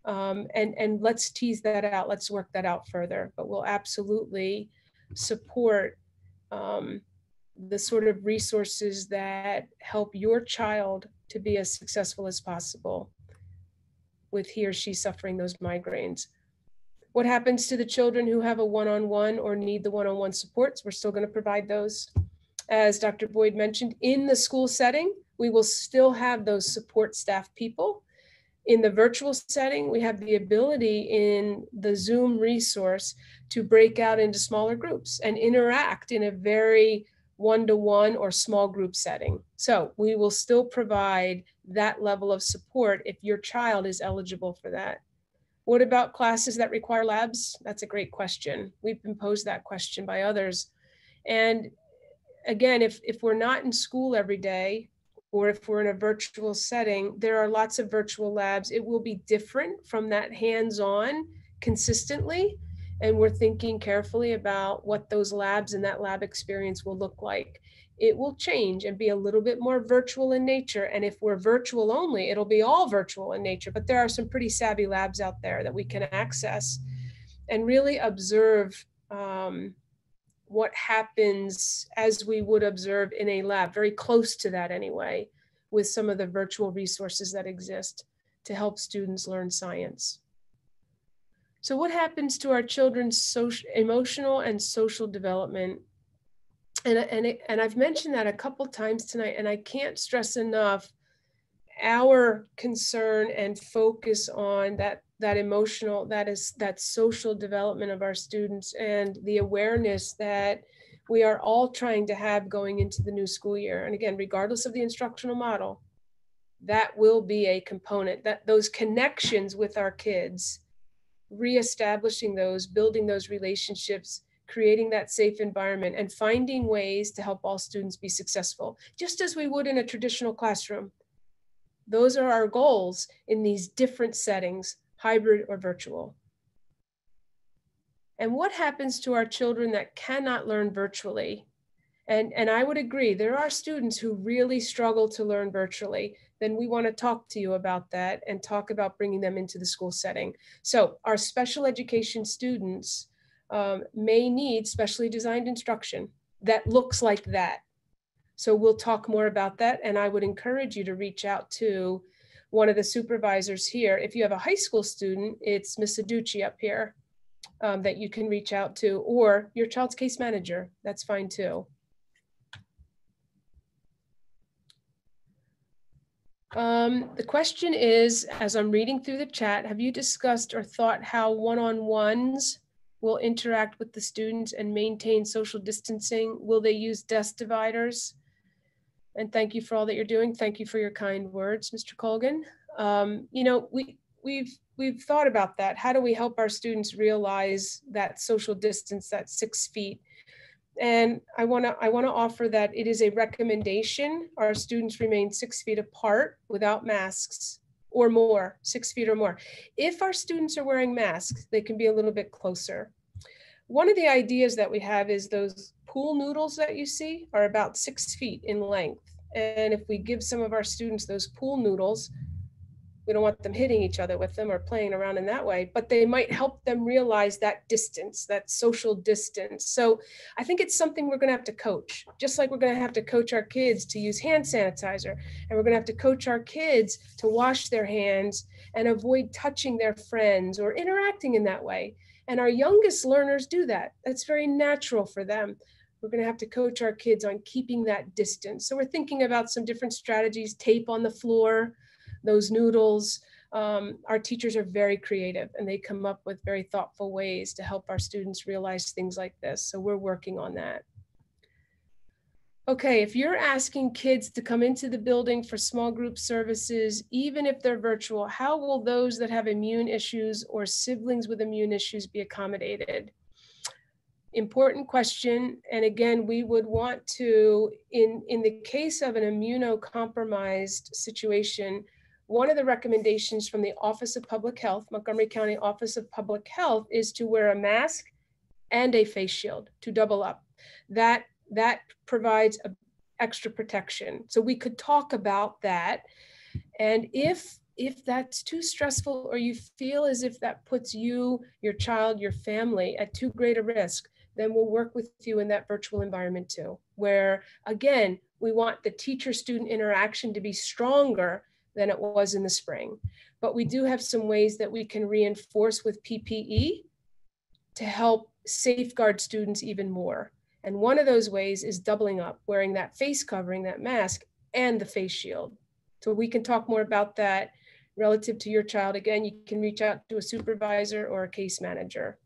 And let's tease that out. Let's work that out further. But we'll absolutely support the sort of resources that help your child to be as successful as possible with he or she suffering those migraines. What happens to the children who have a one-on-one or need the one-on-one supports? We're still going to provide those. As Dr. Boyd mentioned, in the school setting, we will still have those support staff people. In the virtual setting, we have the ability in the Zoom resource to break out into smaller groups and interact in a very one-to-one or small group setting. So we will still provide that level of support if your child is eligible for that. What about classes that require labs? That's a great question. We've been posed that question by others. And again, if we're not in school every day, or if we're in a virtual setting, there are lots of virtual labs. It will be different from that hands-on consistently. And we're thinking carefully about what those labs and that lab experience will look like. It will change and be a little bit more virtual in nature. And if we're virtual only, it'll be all virtual in nature. But there are some pretty savvy labs out there that we can access and really observe what happens as we would observe in a lab, very close to that anyway, with some of the virtual resources that exist to help students learn science. So what happens to our children's emotional and social development? And I've mentioned that a couple times tonight, and I can't stress enough our concern and focus on that emotional, that social development of our students, and the awareness that we are all trying to have going into the new school year. And again, regardless of the instructional model, that will be a component, that those connections with our kids, reestablishing those, building those relationships, creating that safe environment, and finding ways to help all students be successful, just as we would in a traditional classroom. Those are our goals in these different settings, hybrid or virtual. And what happens to our children that cannot learn virtually? And I would agree, there are students who really struggle to learn virtually. Then we want to talk to you about that and talk about bringing them into the school setting. So our special education students may need specially designed instruction that looks like that. So we'll talk more about that. And I would encourage you to reach out to one of the supervisors here. If you have a high school student, it's Miss Aducci up here that you can reach out to, or your child's case manager. That's fine too. The question is, as I'm reading through the chat, have you discussed or thought how one-on-ones will interact with the students and maintain social distancing? Will they use desk dividers? And thank you for all that you're doing. Thank you for your kind words, Mr. Colgan. You know, we've thought about that. How do we help our students realize that social distance, that 6 feet? And I want to offer that it is a recommendation. Our students remain 6 feet apart without masks or more, 6 feet or more. If our students are wearing masks, they can be a little bit closer. One of the ideas that we have is those pool noodles that you see are about 6 feet in length. And if we give some of our students those pool noodles, we don't want them hitting each other with them or playing around in that way, but they might help them realize that distance, that social distance. So I think it's something we're gonna have to coach, just like we're gonna have to coach our kids to use hand sanitizer, and we're gonna have to coach our kids to wash their hands and avoid touching their friends or interacting in that way. And our youngest learners do that. That's very natural for them. We're gonna have to coach our kids on keeping that distance. So we're thinking about some different strategies, tape on the floor, those noodles. Our teachers are very creative and they come up with very thoughtful ways to help our students realize things like this. So we're working on that. Okay, if you're asking kids to come into the building for small group services, even if they're virtual, how will those that have immune issues or siblings with immune issues be accommodated? Important question. And again, we would want to, in the case of an immunocompromised situation, one of the recommendations from the Office of Public Health, Montgomery County Office of Public Health, is to wear a mask and a face shield to double up. That provides an extra protection. So we could talk about that. And if that's too stressful, or you feel as if that puts you, your child, your family at too great a risk, then we'll work with you in that virtual environment too, where again, we want the teacher-student interaction to be stronger than it was in the spring. But we do have some ways that we can reinforce with PPE to help safeguard students even more. And one of those ways is doubling up, wearing that face covering, that mask, and the face shield. So we can talk more about that relative to your child. Again, you can reach out to a supervisor or a case manager.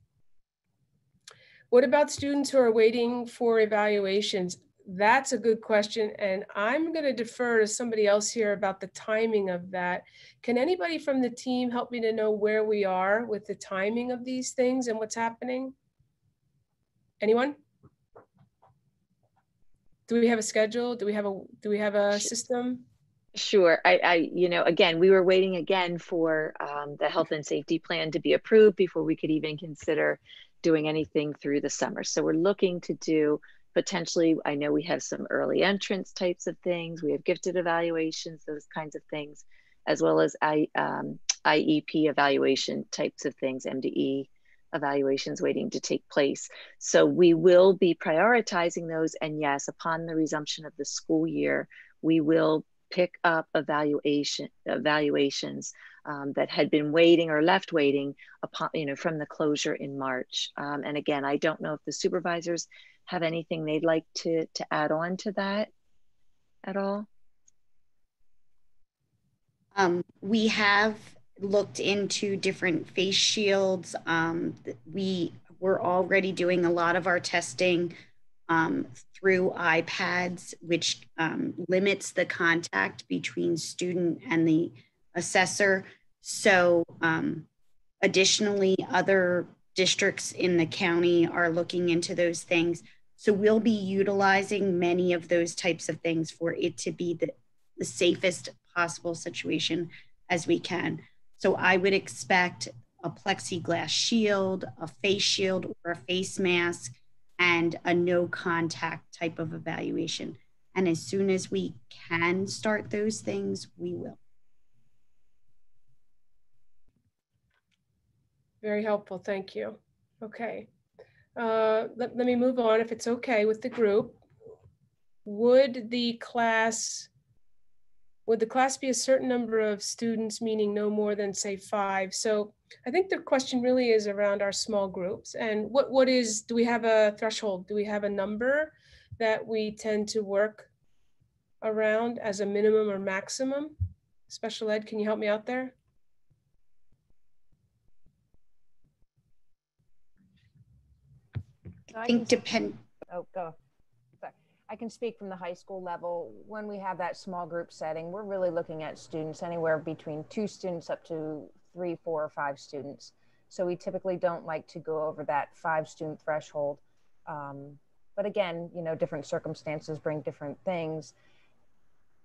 What about students who are waiting for evaluations? That's a good question. And I'm going to defer to somebody else here about the timing of that. Can anybody from the team help me to know where we are with the timing of these things and what's happening? Anyone? Do we have a schedule? Do we have a system? Sure. Again, we were waiting again for the health and safety plan to be approved before we could even consider doing anything through the summer. So we're looking to do potentially, I know we have some early entrance types of things. We have gifted evaluations, those kinds of things, as well as IEP evaluation types of things, MDE evaluations waiting to take place. So we will be prioritizing those. And yes, upon the resumption of the school year, we will pick up evaluations that had been waiting or left waiting upon, from the closure in March. And again, I don't know if the supervisors have anything they'd like to add on to that at all. We have looked into different face shields. We were already doing a lot of our testing through iPads, which limits the contact between student and the assessor. So additionally, other districts in the county are looking into those things. So we'll be utilizing many of those types of things for it to be the safest possible situation as we can. So I would expect a plexiglass shield, a face shield or a face mask, and a no contact type of evaluation. And as soon as we can start those things, we will. Very helpful, thank you. Okay, let me move on if it's okay with the group. Would the class be a certain number of students, meaning no more than say 5? So I think the question really is around our small groups and do we have a threshold? Do we have a number that we tend to work around as a minimum or maximum? Special ed, can you help me out there? I think depend. Oh, go. Sorry. I can speak from the high school level. When we have that small group setting, we're really looking at students anywhere between 2 students up to 3, 4, or 5 students. So we typically don't like to go over that 5 student threshold. But again, different circumstances bring different things.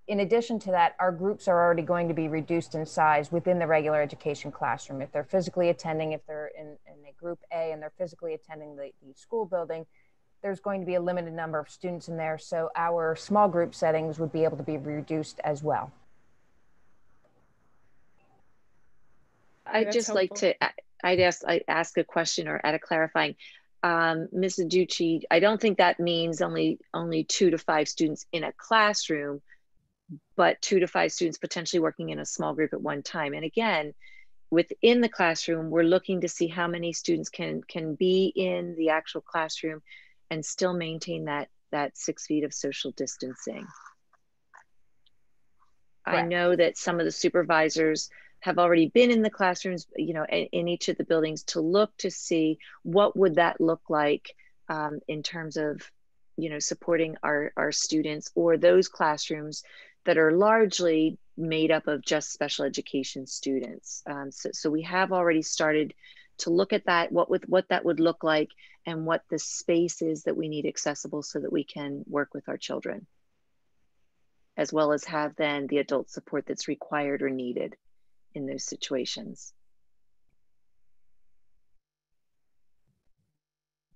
In addition to that, our groups are already going to be reduced in size within the regular education classroom. If they're physically attending, if they're in a group A and they're physically attending the school building, there's going to be a limited number of students in there. So our small group settings would be able to be reduced as well. I'd just like to, I'd ask a question or add a clarifying. Ms. Aducci, I don't think that means only 2 to 5 students in a classroom, but 2 to 5 students potentially working in a small group at one time. And again, within the classroom, we're looking to see how many students can be in the actual classroom and still maintain that 6 feet of social distancing. Correct. I know that some of the supervisors have already been in the classrooms, in each of the buildings to look to see what would that look like in terms of, supporting our students, or those classrooms that are largely made up of just special education students. So we have already started to look at that, what that would look like, and what the space is that we need accessible so that we can work with our children, as well as have then the adult support that's required or needed in those situations.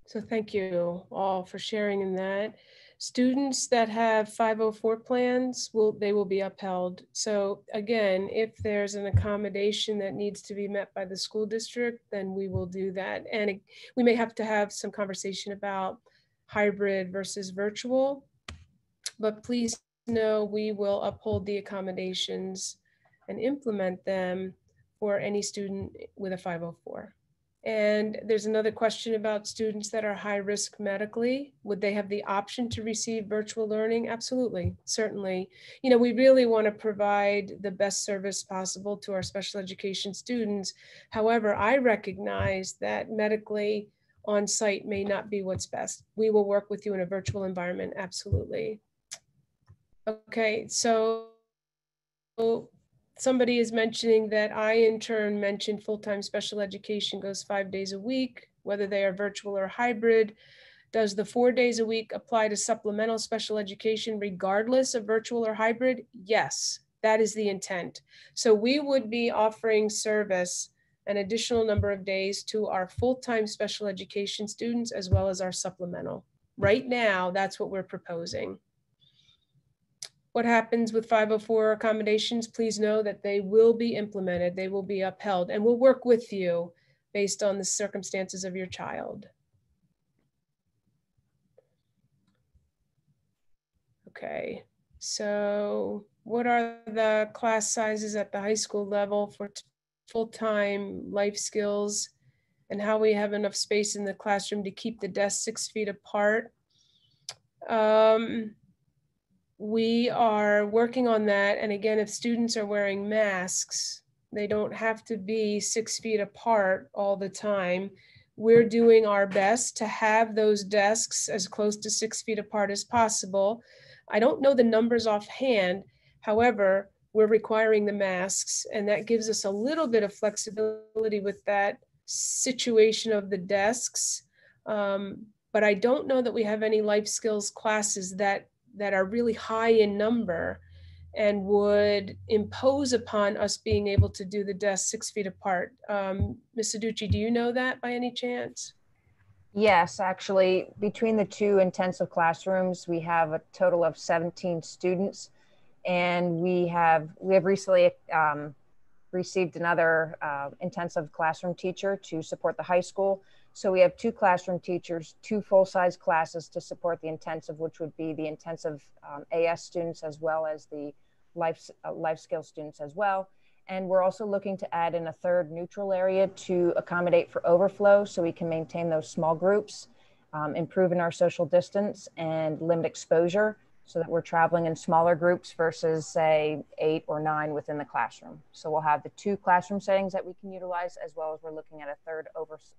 So thank you all for sharing in that. Students that have 504 plans, they will be upheld. So again, if there's an accommodation that needs to be met by the school district, then we will do that. And we may have to have some conversation about hybrid versus virtual, but please know we will uphold the accommodations and implement them for any student with a 504. And there's another question about students that are high risk medically. Would they have the option to receive virtual learning? Absolutely, certainly. You know, we really want to provide the best service possible to our special education students. However, I recognize that medically on site may not be what's best. We will work with you in a virtual environment, absolutely. Okay, so somebody is mentioning that I in turn mentioned full-time special education goes 5 days a week, whether they are virtual or hybrid. Does the 4 days a week apply to supplemental special education regardless of virtual or hybrid? Yes, that is the intent. So we would be offering service an additional number of days to our full-time special education students as well as our supplemental. Right now, that's what we're proposing. What happens with 504 accommodations? Please know that they will be implemented, they will be upheld, and we'll work with you based on the circumstances of your child. Okay, so what are the class sizes at the high school level for full-time life skills, and how we have enough space in the classroom to keep the desks 6 feet apart? We are working on that. And again, if students are wearing masks, they don't have to be 6 feet apart all the time. We're doing our best to have those desks as close to 6 feet apart as possible. I don't know the numbers offhand. However, we're requiring the masks, and that gives us a little bit of flexibility with that situation of the desks. But I don't know that we have any life skills classes that are really high in number and would impose upon us being able to do the desks 6 feet apart. Ms. Aducci, do you know that by any chance? Yes, actually, between the two intensive classrooms, we have a total of 17 students, and we have recently received another intensive classroom teacher to support the high school. So we have 2 classroom teachers, 2 full-size classes to support the intensive, which would be the intensive AS students as well as the life skills students as well. And we're also looking to add in a 3rd neutral area to accommodate for overflow so we can maintain those small groups, improve in our social distance and limit exposure so that we're traveling in smaller groups versus say 8 or 9 within the classroom. So we'll have the 2 classroom settings that we can utilize, as well as we're looking at a 3rd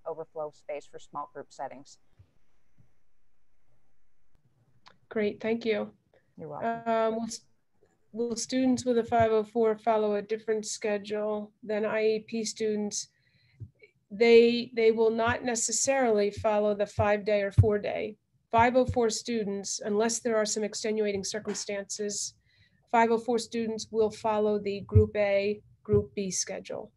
overflow space for small group settings. Great, thank you. You're welcome. Will students with a 504 follow a different schedule than IEP students? They will not necessarily follow the 5-day or 4-day. 504 students, unless there are some extenuating circumstances, 504 students will follow the Group A, Group B schedule.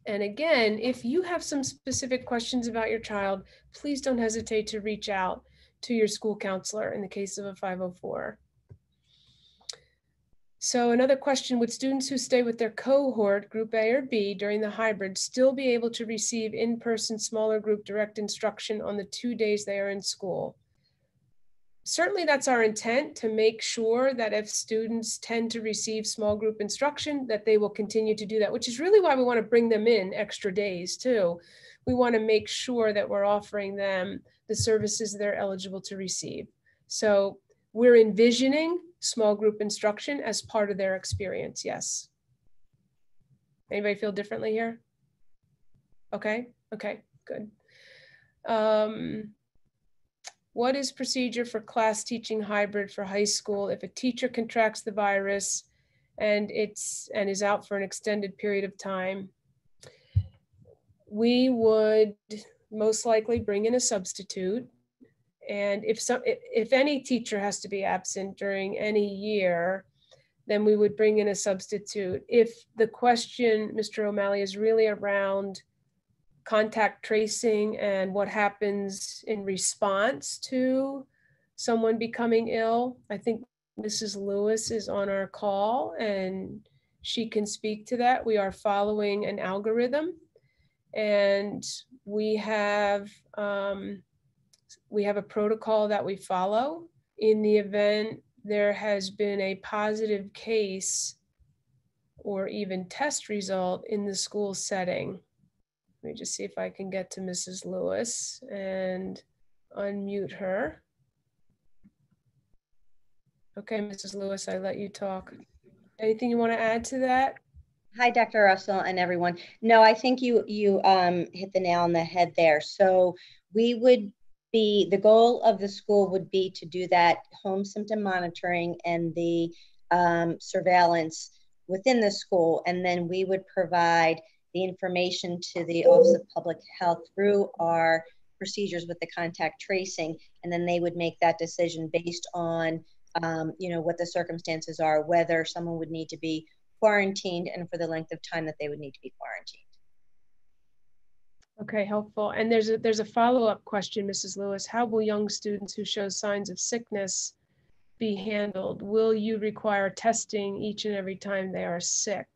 And again, if you have some specific questions about your child, please don't hesitate to reach out to your school counselor in the case of a 504. So another question, would students who stay with their cohort, Group A or B, during the hybrid still be able to receive in-person smaller group direct instruction on the 2 days they are in school? Certainly that's our intent, to make sure that if students tend to receive small group instruction, that they will continue to do that, which is really why we want to bring them in extra days too. We want to make sure that we're offering them the services they're eligible to receive. So we're envisioning small group instruction as part of their experience, yes. Anybody feel differently here? Okay, good. What is procedure for class teaching hybrid for high school if a teacher contracts the virus and is out for an extended period of time? We would most likely bring in a substitute. And if any teacher has to be absent during any year, then we would bring in a substitute. If the question, Mr. O'Malley, is really around contact tracing and what happens in response to someone becoming ill, I think Mrs. Lewis is on our call and she can speak to that. We are following an algorithm, and we have a protocol that we follow in the event there has been a positive case or even test result in the school setting. Let me just see if I can get to Mrs. Lewis and unmute her. Okay, Mrs. Lewis, I let you talk. Anything you want to add to that? Hi, Dr. Russell and everyone. No, I think you hit the nail on the head there. So we would be, the goal of the school would be to do that home symptom monitoring and the surveillance within the school. And then we would provide the information to the Office of Public Health through our procedures with the contact tracing. And then they would make that decision based on, you know, what the circumstances are, whether someone would need to be quarantined and for the length of time that they would need to be quarantined. Okay, helpful. And there's a follow-up question, Mrs. Lewis. How will young students who show signs of sickness be handled? Will you require testing each and every time they are sick?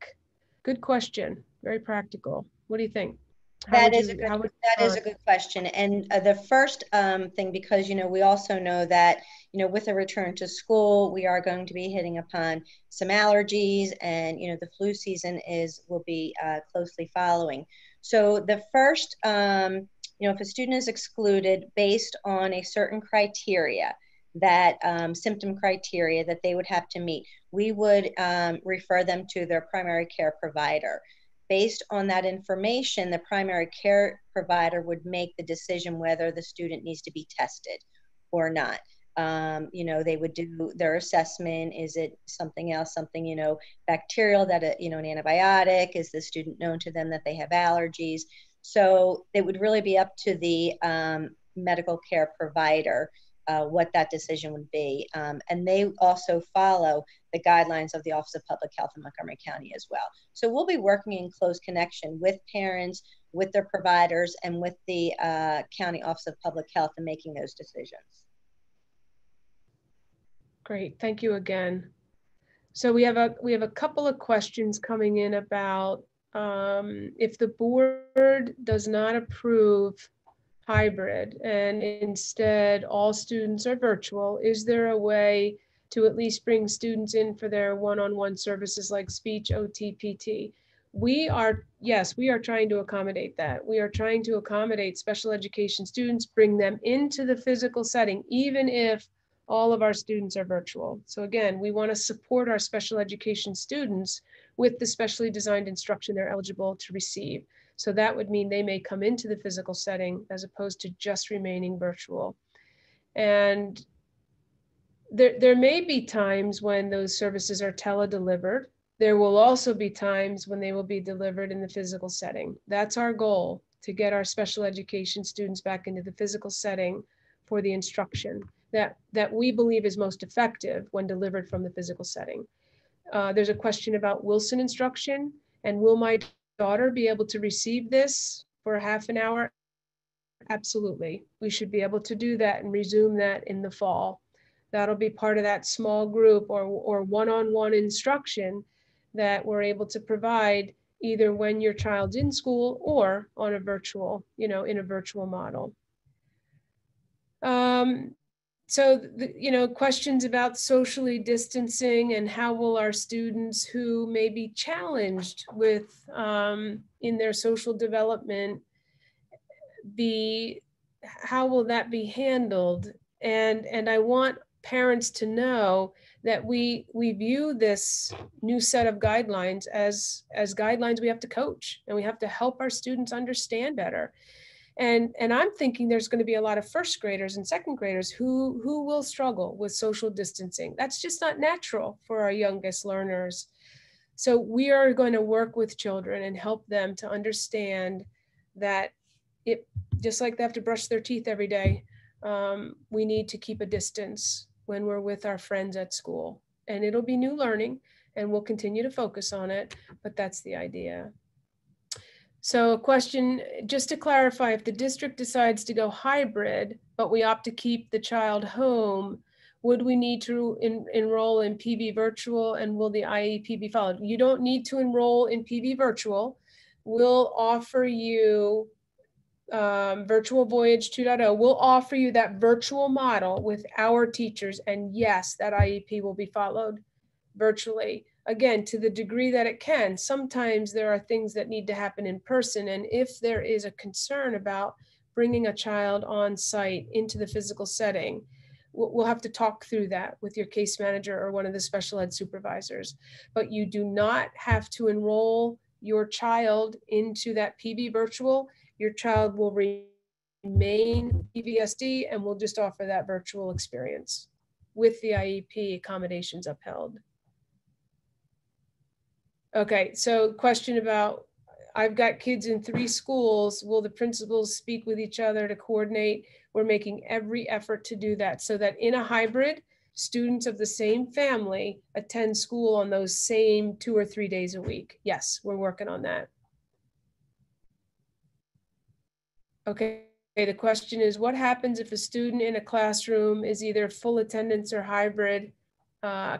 Good question. Very practical. What do you think? That is a good question. And the first thing, because, you know, we also know that, you know, with a return to school, we are going to be hitting upon some allergies, and, you know, the flu season will be closely following. So the first, you know, if a student is excluded based on a certain criteria, that symptom criteria that they would have to meet, we would refer them to their primary care provider. Based on that information, the primary care provider would make the decision whether the student needs to be tested or not. You know, they would do their assessment. Is it something else, something, you know, bacterial, that, you know, an antibiotic? Is the student known to them that they have allergies? So it would really be up to the medical care provider what that decision would be. And they also follow the guidelines of the Office of Public Health in Montgomery County as well. So we'll be working in close connection with parents, with their providers, and with the County Office of Public Health in making those decisions. Great, thank you again. So we have a couple of questions coming in about if the board does not approve hybrid and instead all students are virtual, is there a way to at least bring students in for their one-on-one services like speech, OT, PT? Yes, we are trying to accommodate that. We are trying to accommodate special education students, bring them into the physical setting, even if all of our students are virtual. So again, we want to support our special education students with the specially designed instruction they're eligible to receive. So that would mean they may come into the physical setting as opposed to just remaining virtual. And there may be times when those services are tele-delivered. There will also be times when they will be delivered in the physical setting. That's our goal, to get our special education students back into the physical setting for the instruction that we believe is most effective when delivered from the physical setting. There's a question about Wilson instruction, and will my daughter be able to receive this for a half an hour? Absolutely. We should be able to do that and resume that in the fall. That'll be part of that small group or one-on-one instruction that we're able to provide either when your child's in school or on a virtual, you know, in a virtual model. So, you know, questions about socially distancing and how will our students who may be challenged with in their social development how will that be handled? And I want parents to know that we view this new set of guidelines as guidelines we have to coach, and we have to help our students understand better. And I'm thinking there's going to be a lot of first graders and second graders who will struggle with social distancing. That's just not natural for our youngest learners. So we are going to work with children and help them to understand that just like they have to brush their teeth every day, we need to keep a distance when we're with our friends at school. And it'll be new learning, and we'll continue to focus on it, but that's the idea. So a question, just to clarify, if the district decides to go hybrid, but we opt to keep the child home, would we need to enroll in PB virtual, and will the IEP be followed? You don't need to enroll in PB virtual. We'll offer you Virtual Voyage 2.0. We'll offer you that virtual model with our teachers, and yes, that IEP will be followed virtually. again, to the degree that it can. Sometimes there are things that need to happen in person. And if there is a concern about bringing a child on site into the physical setting, we'll have to talk through that with your case manager or one of the special ed supervisors. But you do not have to enroll your child into that PB virtual. Your child will remain PVSD, and we'll just offer that virtual experience with the IEP accommodations upheld. Okay, so question about, I've got kids in 3 schools. Will the principals speak with each other to coordinate? We're making every effort to do that so that in a hybrid, students of the same family attend school on those same 2 or 3 days a week. Yes, we're working on that. Okay, the question is, what happens if a student in a classroom is either full attendance or hybrid,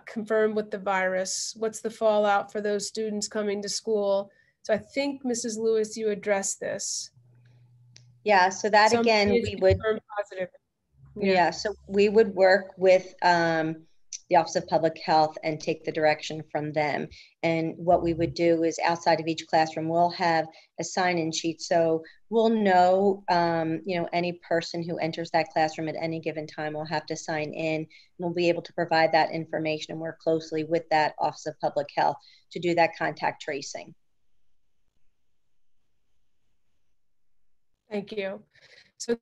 confirmed with the virus? What's the fallout for those students coming to school? So I think, Mrs. Lewis, you addressed this. Yeah, so that Some again, kids we would, positive. yeah, so we would work with the Office of Public Health and take the direction from them. And what we would do is outside of each classroom, we'll have a sign-in sheet. So we'll know, you know, any person who enters that classroom at any given time will have to sign in. And we'll be able to provide that information and work closely with that Office of Public Health to do that contact tracing. Thank you. So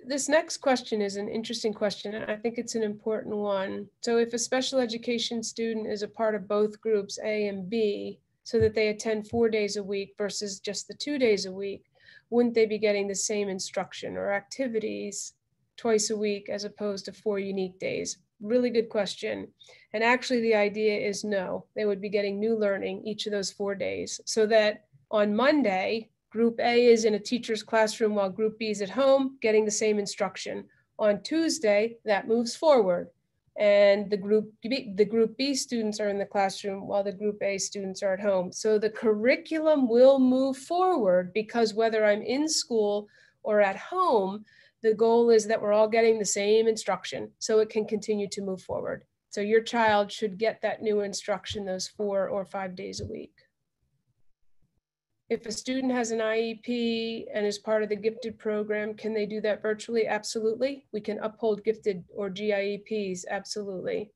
this next question is an interesting question, and I think it's an important one. So if a special education student is a part of both groups A and B, so that they attend 4 days a week versus just the 2 days a week, wouldn't they be getting the same instruction or activities twice a week as opposed to 4 unique days? Really good question. And actually the idea is no, they would be getting new learning each of those 4 days, so that on Monday, Group A is in a teacher's classroom while Group B is at home, getting the same instruction. On Tuesday, that moves forward, and the Group B students are in the classroom while the Group A students are at home. So the curriculum will move forward, because whether I'm in school or at home, the goal is that we're all getting the same instruction so it can continue to move forward. So your child should get that new instruction those 4 or 5 days a week. If a student has an IEP and is part of the gifted program, can they do that virtually? Absolutely. We can uphold gifted or GIEPs, absolutely.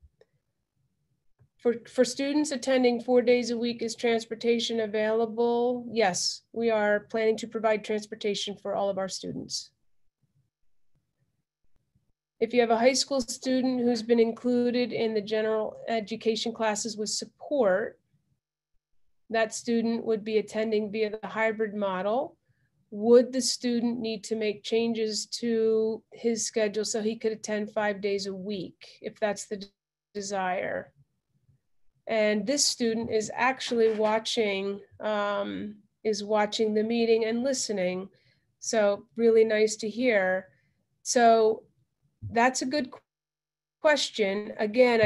For students attending 4 days a week, is transportation available? Yes, we are planning to provide transportation for all of our students. If you have a high school student who's been included in the general education classes with support, that student would be attending via the hybrid model. Would the student need to make changes to his schedule so he could attend 5 days a week, if that's the desire? And this student is actually watching the meeting and listening. So really nice to hear. So that's a good question. Again,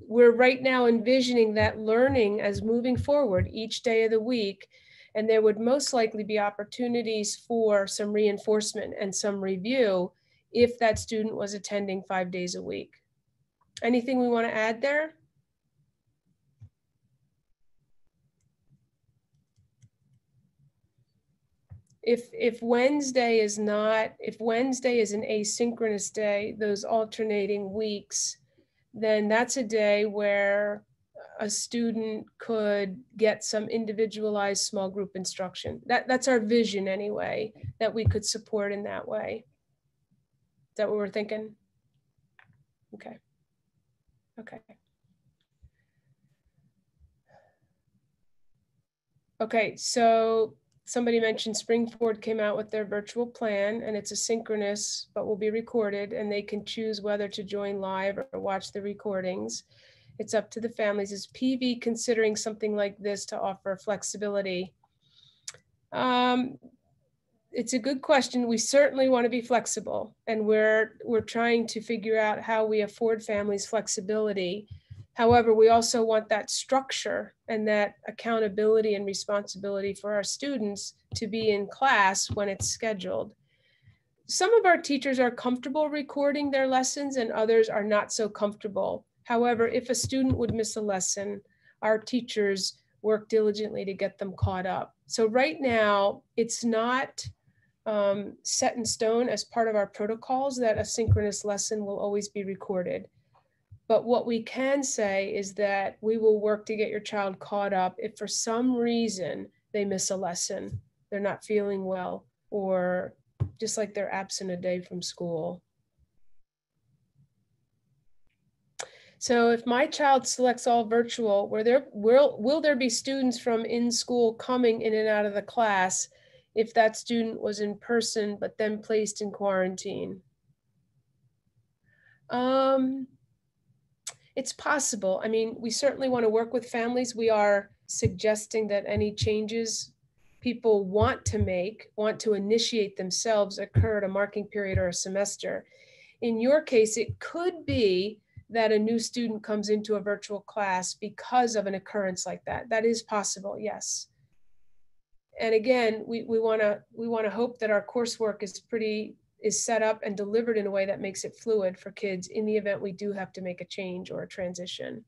we're right now envisioning that learning as moving forward each day of the week, and there would most likely be opportunities for some reinforcement and some review if that student was attending 5 days a week. Anything we want to add there? If Wednesday is an asynchronous day, those alternating weeks, then that's a day where a student could get some individualized small group instruction. That's our vision anyway, that we could support in that way. Is that what we're thinking? Okay. Okay. Okay, so somebody mentioned Springford came out with their virtual plan, and it's asynchronous, but will be recorded, and they can choose whether to join live or watch the recordings. It's up to the families. Is PV considering something like this to offer flexibility? It's a good question. We certainly want to be flexible, and we're trying to figure out how we afford families flexibility. However, we also want that structure and that accountability and responsibility for our students to be in class when it's scheduled. Some of our teachers are comfortable recording their lessons and others are not so comfortable. However, if a student would miss a lesson, our teachers work diligently to get them caught up. So right now, it's not set in stone as part of our protocols that a synchronous lesson will always be recorded. But what we can say is that we will work to get your child caught up if for some reason they miss a lesson, they're not feeling well, or just like they're absent a day from school. So if my child selects all virtual, will there be students from in school coming in and out of the class if that student was in person but then placed in quarantine? It's possible. I mean, we certainly want to work with families. We are suggesting that any changes people want to initiate themselves occur at a marking period or a semester. In your case, it could be that a new student comes into a virtual class because of an occurrence like that. That is possible, yes. And again, we want to hope that our coursework is set up and delivered in a way that makes it fluid for kids in the event we do have to make a change or a transition.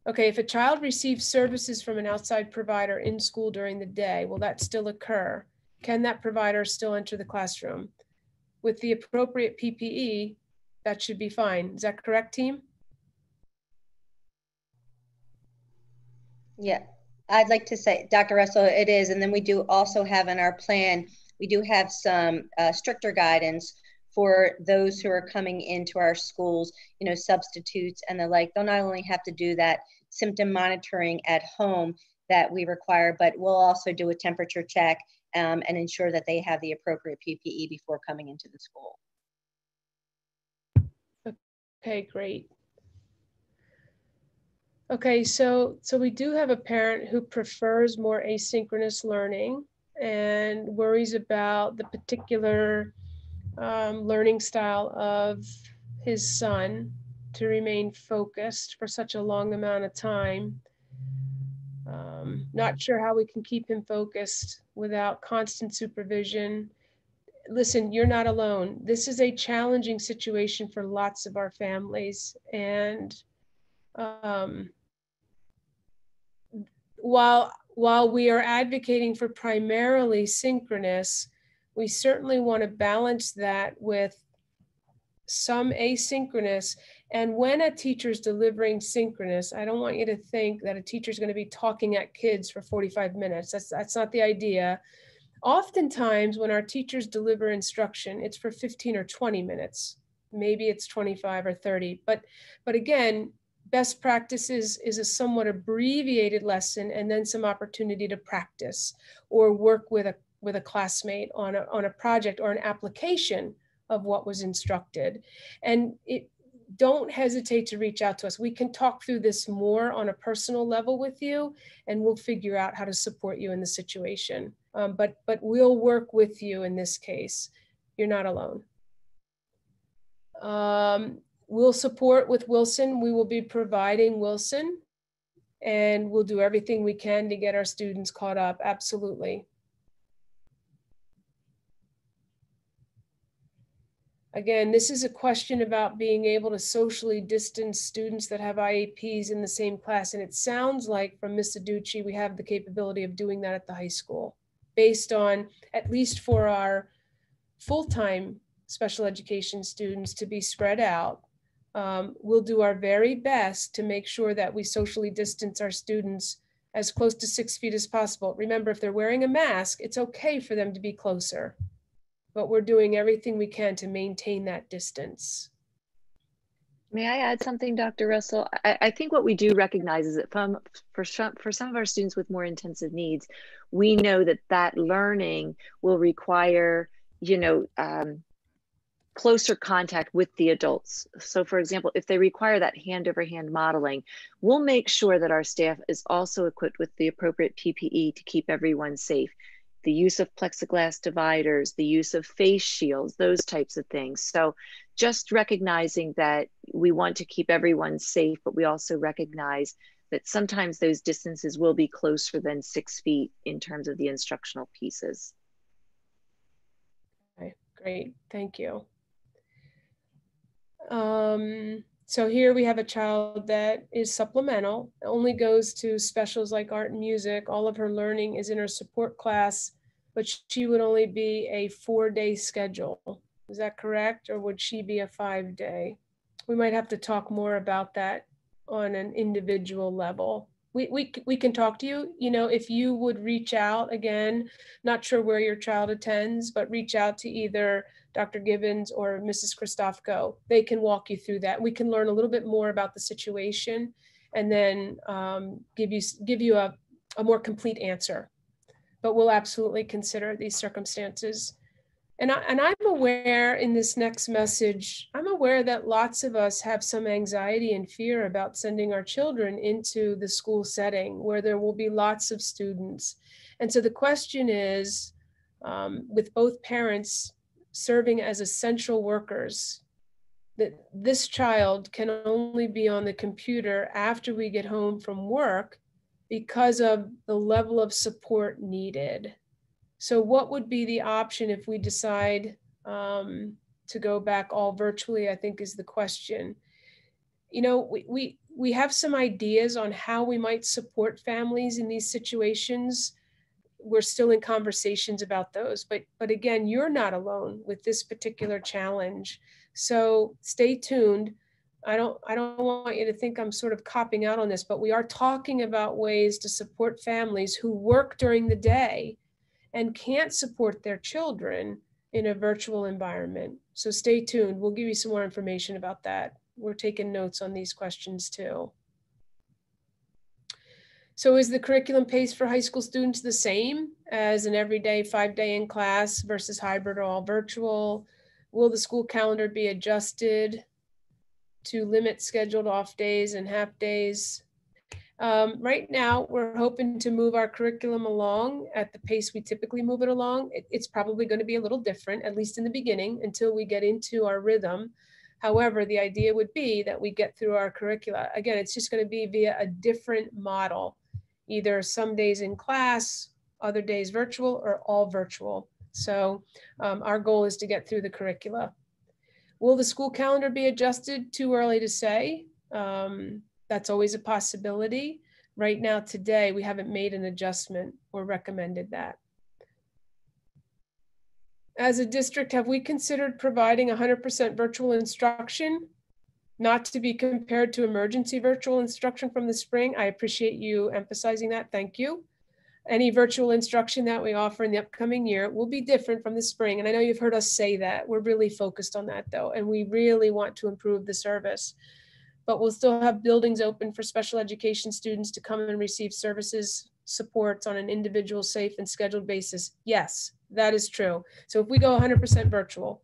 Okay, if a child receives services from an outside provider in school during the day, will that still occur? Can that provider still enter the classroom? With the appropriate PPE, that should be fine. Is that correct, team? Yeah, I'd like to say, Dr. Russell, it is. And then we do also have in our plan, we do have some stricter guidance for those who are coming into our schools, you know, substitutes and the like. They'll not only have to do that symptom monitoring at home that we require, but we'll also do a temperature check and ensure that they have the appropriate PPE before coming into the school. Okay, great. Okay, so we do have a parent who prefers more asynchronous learning and worries about the particular learning style of his son to remain focused for such a long amount of time. Not sure how we can keep him focused without constant supervision. Listen, you're not alone. This is a challenging situation for lots of our families. And while we are advocating for primarily synchronous, we certainly want to balance that with some asynchronous. And when a teacher's delivering synchronous, I don't want you to think that a teacher's going to be talking at kids for 45 minutes. That's not the idea. Oftentimes when our teachers deliver instruction, it's for 15 or 20 minutes. Maybe it's 25 or 30. But again, best practices is a somewhat abbreviated lesson and then some opportunity to practice or work with a classmate on a project or an application of what was instructed. And don't hesitate to reach out to us. We can talk through this more on a personal level with you, and we'll figure out how to support you in the situation. But we'll work with you in this case. You're not alone. We'll support with Wilson. We will be providing Wilson, and we'll do everything we can to get our students caught up. Absolutely. Again, this is a question about being able to socially distance students that have IEPs in the same class. And it sounds like from Ms. Aducci, we have the capability of doing that at the high school based on, at least for our full-time special education students to be spread out. We'll do our very best to make sure that we socially distance our students as close to 6 feet as possible. Remember, if they're wearing a mask, it's okay for them to be closer, but we're doing everything we can to maintain that distance. May I add something, Dr. Russell? I think what we do recognize is that for some of our students with more intensive needs, we know that learning will require, closer contact with the adults. So for example, if they require that hand-over-hand modeling, we'll make sure that our staff is also equipped with the appropriate PPE to keep everyone safe. The use of plexiglass dividers, the use of face shields, those types of things. So just recognizing that we want to keep everyone safe, but we also recognize that sometimes those distances will be closer than 6 feet in terms of the instructional pieces. Okay, great, thank you. So here we have a child that is supplemental, only goes to specials like art and music. All of her learning is in her support class, but she would only be a 4-day schedule. Is that correct? Or would she be a 5-day? We might have to talk more about that on an individual level. We can talk to you, if you would reach out, again, not sure where your child attends, but reach out to either Dr. Gibbons or Mrs. Christofko. They can walk you through that. We can learn a little bit more about the situation and then give you a more complete answer. But we'll absolutely consider these circumstances. And I'm aware in this next message, I'm aware that lots of us have some anxiety and fear about sending our children into the school setting where there will be lots of students. And so the question is, with both parents serving as essential workers, that this child can only be on the computer after we get home from work because of the level of support needed. So what would be the option if we decide to go back all virtually, I think is the question. We have some ideas on how we might support families in these situations. We're still in conversations about those, but again, you're not alone with this particular challenge. So stay tuned. I don't want you to think I'm sort of copping out on this, but we are talking about ways to support families who work during the day and can't support their children in a virtual environment. So stay tuned. We'll give you some more information about that. We're taking notes on these questions too. So is the curriculum pace for high school students the same as an everyday 5-day in class versus hybrid or all virtual? Will the school calendar be adjusted to limit scheduled off days and half days? Right now, we're hoping to move our curriculum along at the pace we typically move it along. It's probably going to be a little different, at least in the beginning, until we get into our rhythm. However, the idea would be that we get through our curricula. Again, it's just going to be via a different model, either some days in class, other days virtual, or all virtual. So our goal is to get through the curricula. Will the school calendar be adjusted? Too early to say. That's always a possibility. Right now, today, we haven't made an adjustment or recommended that. As a district, have we considered providing 100% virtual instruction, not to be compared to emergency virtual instruction from the spring? I appreciate you emphasizing that. Thank you. Any virtual instruction that we offer in the upcoming year will be different from the spring. And I know you've heard us say that. We're really focused on that, though, and we really want to improve the service. But we'll still have buildings open for special education students to come and receive services, supports on an individual, safe, and scheduled basis. Yes, that is true. So if we go 100% virtual,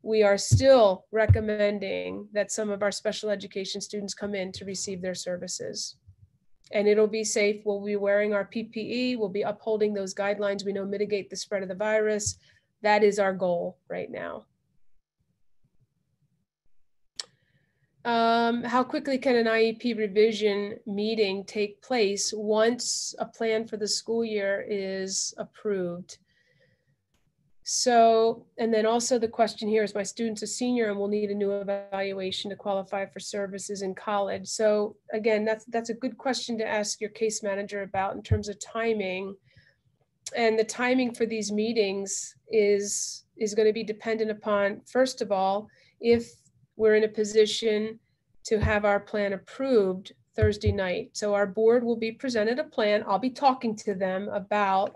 we are still recommending that some of our special education students come in to receive their services. And it'll be safe. We'll be wearing our PPE. We'll be upholding those guidelines we know mitigate the spread of the virus. That is our goal right now. How quickly can an IEP revision meeting take place once a plan for the school year is approved? So, and then also the question here is, my student's a senior and will need a new evaluation to qualify for services in college. So again, that's a good question to ask your case manager about in terms of timing. And the timing for these meetings is going to be dependent upon, first of all, if we're in a position to have our plan approved Thursday night. So our board will be presented a plan. I'll be talking to them about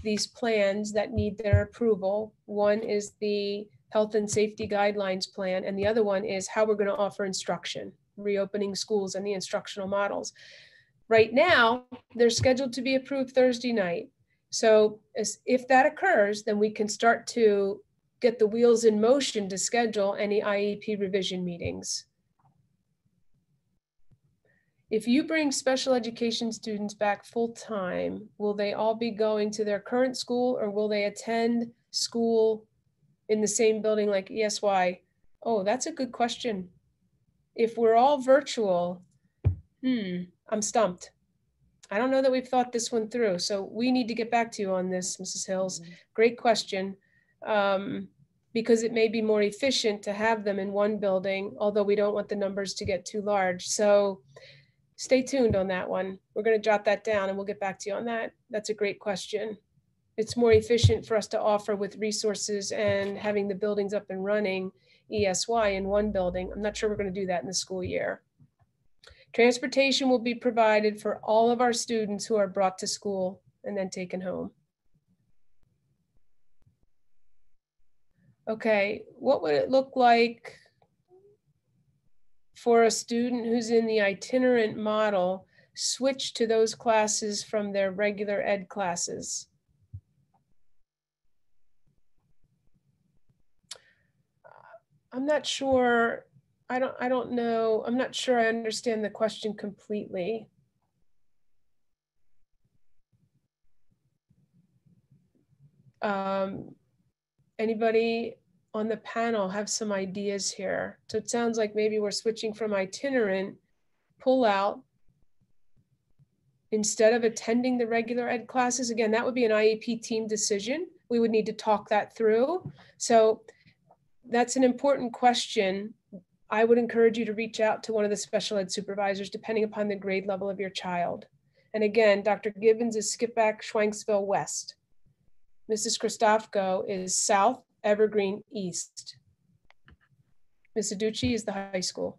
these plans that need their approval. One is the health and safety guidelines plan, and the other one is how we're going to offer instruction, reopening schools and the instructional models. Right now, they're scheduled to be approved Thursday night. So if that occurs, then we can start to get the wheels in motion to schedule any IEP revision meetings. If you bring special education students back full time, will they all be going to their current school, or will they attend school in the same building like ESY? Oh, that's a good question. If we're all virtual, I'm stumped. I don't know that we've thought this one through. So we need to get back to you on this, Mrs. Hills. Great question. because it may be more efficient to have them in one building, although we don't want the numbers to get too large. So stay tuned on that one. We're going to jot that down and we'll get back to you on that. That's a great question. It's more efficient for us to offer with resources and having the buildings up and running ESY in one building. I'm not sure we're going to do that in the school year. Transportation will be provided for all of our students who are brought to school and then taken home. Okay, what would it look like for a student who's in the itinerant model switch to those classes from their regular ed classes? I'm not sure. I don't know. I'm not sure I understand the question completely. Anybody on the panel have some ideas here? So it sounds like maybe we're switching from itinerant, pull out, instead of attending the regular ed classes. Again, that would be an IEP team decision. We would need to talk that through. So that's an important question. I would encourage you to reach out to one of the special ed supervisors, depending upon the grade level of your child. And again, Dr. Gibbons is Skipback, Schwenksville West. Mrs. Christofko is South, Evergreen East. Ms. Aducci is the high school.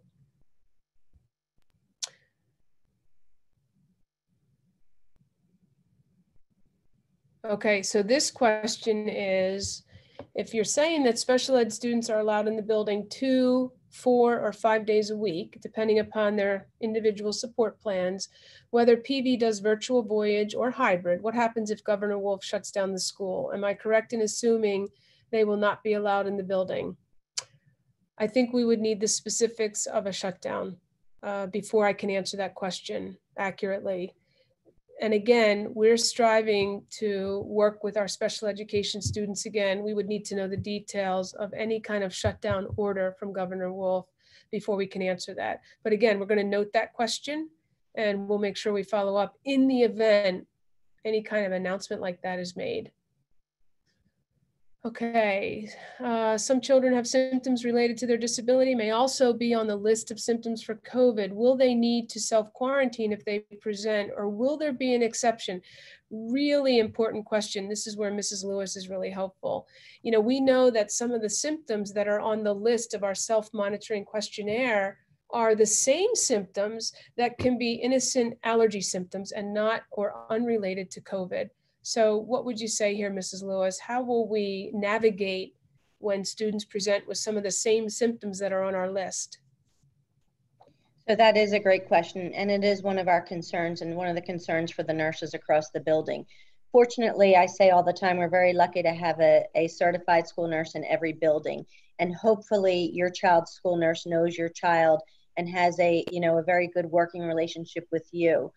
Okay, so this question is, if you're saying that special ed students are allowed in the building 2, 4, or 5 days a week, depending upon their individual support plans, whether PV does virtual voyage or hybrid, what happens if Governor Wolf shuts down the school? Am I correct in assuming they will not be allowed in the building? I think we would need the specifics of a shutdown before I can answer that question accurately. And again, we're striving to work with our special education students. Again, we would need to know the details of any kind of shutdown order from Governor Wolf before we can answer that. But again, we're going to note that question and we'll make sure we follow up in the event any kind of announcement like that is made. Okay, some children have symptoms related to their disability, may also be on the list of symptoms for COVID. Will they need to self-quarantine if they present, or will there be an exception? Really important question. This is where Mrs. Lewis is really helpful. You know, we know that some of the symptoms that are on the list of our self-monitoring questionnaire are the same symptoms that can be innocent allergy symptoms and not or unrelated to COVID. So what would you say here, Mrs. Lewis? How will we navigate when students present with some of the same symptoms that are on our list? So that is a great question, and it is one of our concerns and one of the concerns for the nurses across the building. Fortunately, I say all the time, we're very lucky to have a certified school nurse in every building, and hopefully your child's school nurse knows your child and has a very good working relationship with you,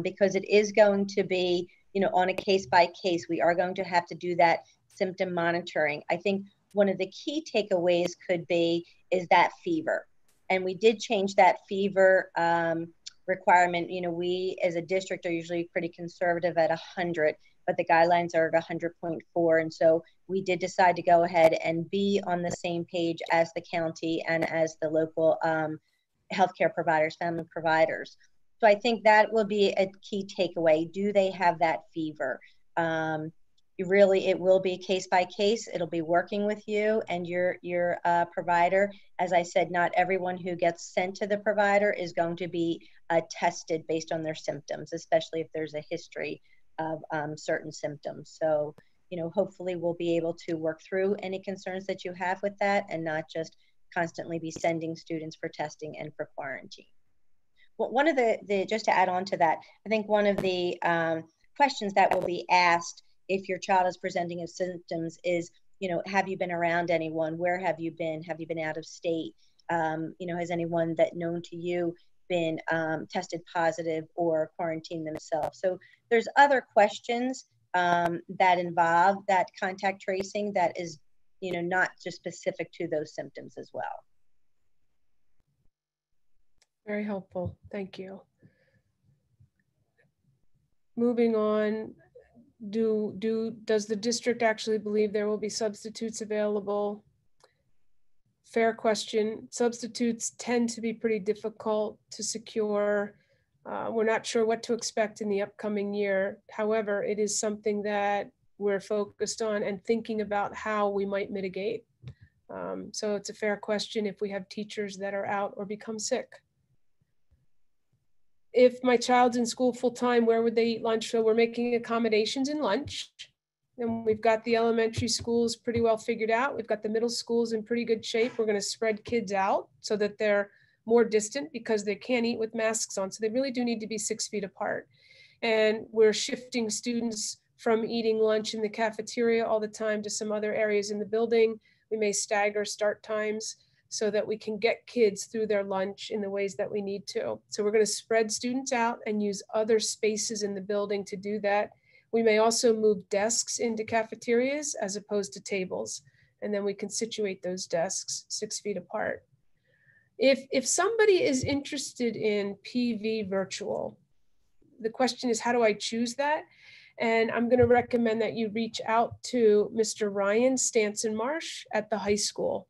because it is going to be on a case by case. We are going to have to do that symptom monitoring. I think one of the key takeaways could be is that fever. And we did change that fever requirement. We as a district are usually pretty conservative at 100, but the guidelines are at 100.4. And so we did decide to go ahead and be on the same page as the county and as the local healthcare providers, family providers. So I think that will be a key takeaway. Do they have that fever? It will be case by case. It'll be working with you and your provider. As I said, not everyone who gets sent to the provider is going to be tested based on their symptoms, especially if there's a history of certain symptoms. So, hopefully we'll be able to work through any concerns that you have with that and not just constantly be sending students for testing and for quarantine. Well, one of the just to add on to that, I think one of the questions that will be asked if your child is presenting with symptoms is, have you been around anyone? Where have you been? Have you been out of state? Has anyone that known to you been tested positive or quarantined themselves? So there's other questions that involve that contact tracing that is, not just specific to those symptoms as well. Very helpful. Thank you. Moving on, does the district actually believe there will be substitutes available fair question. Substitutes tend to be pretty difficult to secure. We're not sure what to expect in the upcoming year. However, it is something that we're focused on and thinking about how we might mitigate. So it's a fair question if we have teachers that are out or become sick. If my child's in school full-time, where would they eat lunch? So we're making accommodations in lunch. And we've got the elementary schools pretty well figured out. We've got the middle schools in pretty good shape. We're going to spread kids out so that they're more distant because they can't eat with masks on. So they really do need to be 6 feet apart. And we're shifting students from eating lunch in the cafeteria all the time to some other areas in the building. We may stagger start times so that we can get kids through their lunch in the ways that we need to. So we're going to spread students out and use other spaces in the building to do that. We may also move desks into cafeterias as opposed to tables. And then we can situate those desks 6 feet apart. If somebody is interested in PV virtual, the question is, how do I choose that? And I'm going to recommend that you reach out to Mr. Ryan Stanson-Marsh at the high school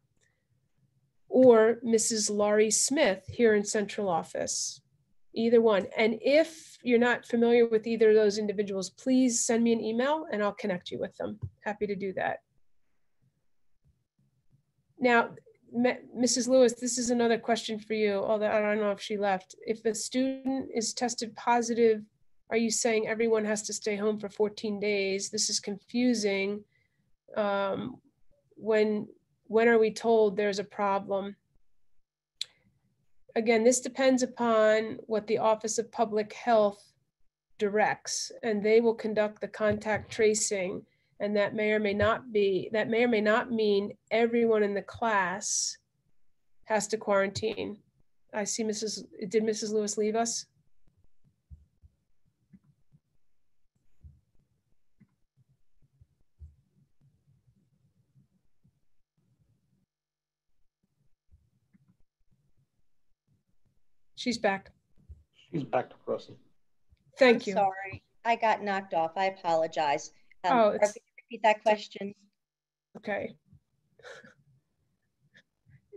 or Mrs. Laurie Smith here in central office, either one. And if you're not familiar with either of those individuals, please send me an email and I'll connect you with them. Happy to do that. Now, Mrs. Lewis, this is another question for you, although I don't know if she left. If a student is tested positive, are you saying everyone has to stay home for 14 days? This is confusing. When are we told there's a problem? Again, this depends upon what the Office of Public Health directs, and they will conduct the contact tracing. And that may or may not mean everyone in the class has to quarantine. I see did Mrs. Lewis leave us? She's back. She's back to Russell. Thank you. Sorry, I got knocked off. I apologize. Repeat that question. Okay.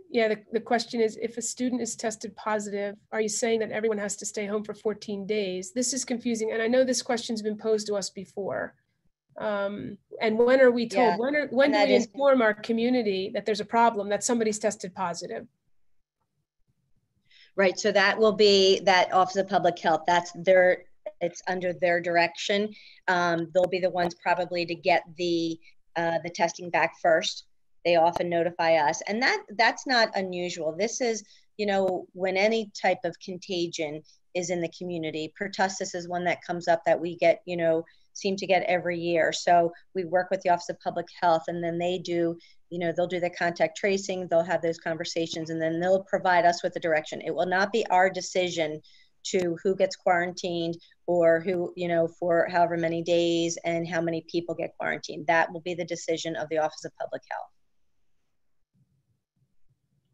Yeah, the question is, if a student is tested positive, are you saying that everyone has to stay home for 14 days? This is confusing. And I know this question's been posed to us before. And when are we told? Yeah. When do we inform our community that there's a problem, that somebody's tested positive? Right, so that will be that Office of Public Health. It's under their direction. They'll be the ones probably to get the testing back first. They often notify us, and that's not unusual. This is, when any type of contagion is in the community. Pertussis is one that comes up that we get, seem to get every year. So we work with the Office of Public Health, and then they do, they'll do the contact tracing, they'll have those conversations, and then they'll provide us with the direction. It will not be our decision to who gets quarantined or who, for however many days and how many people get quarantined. That will be the decision of the Office of Public Health.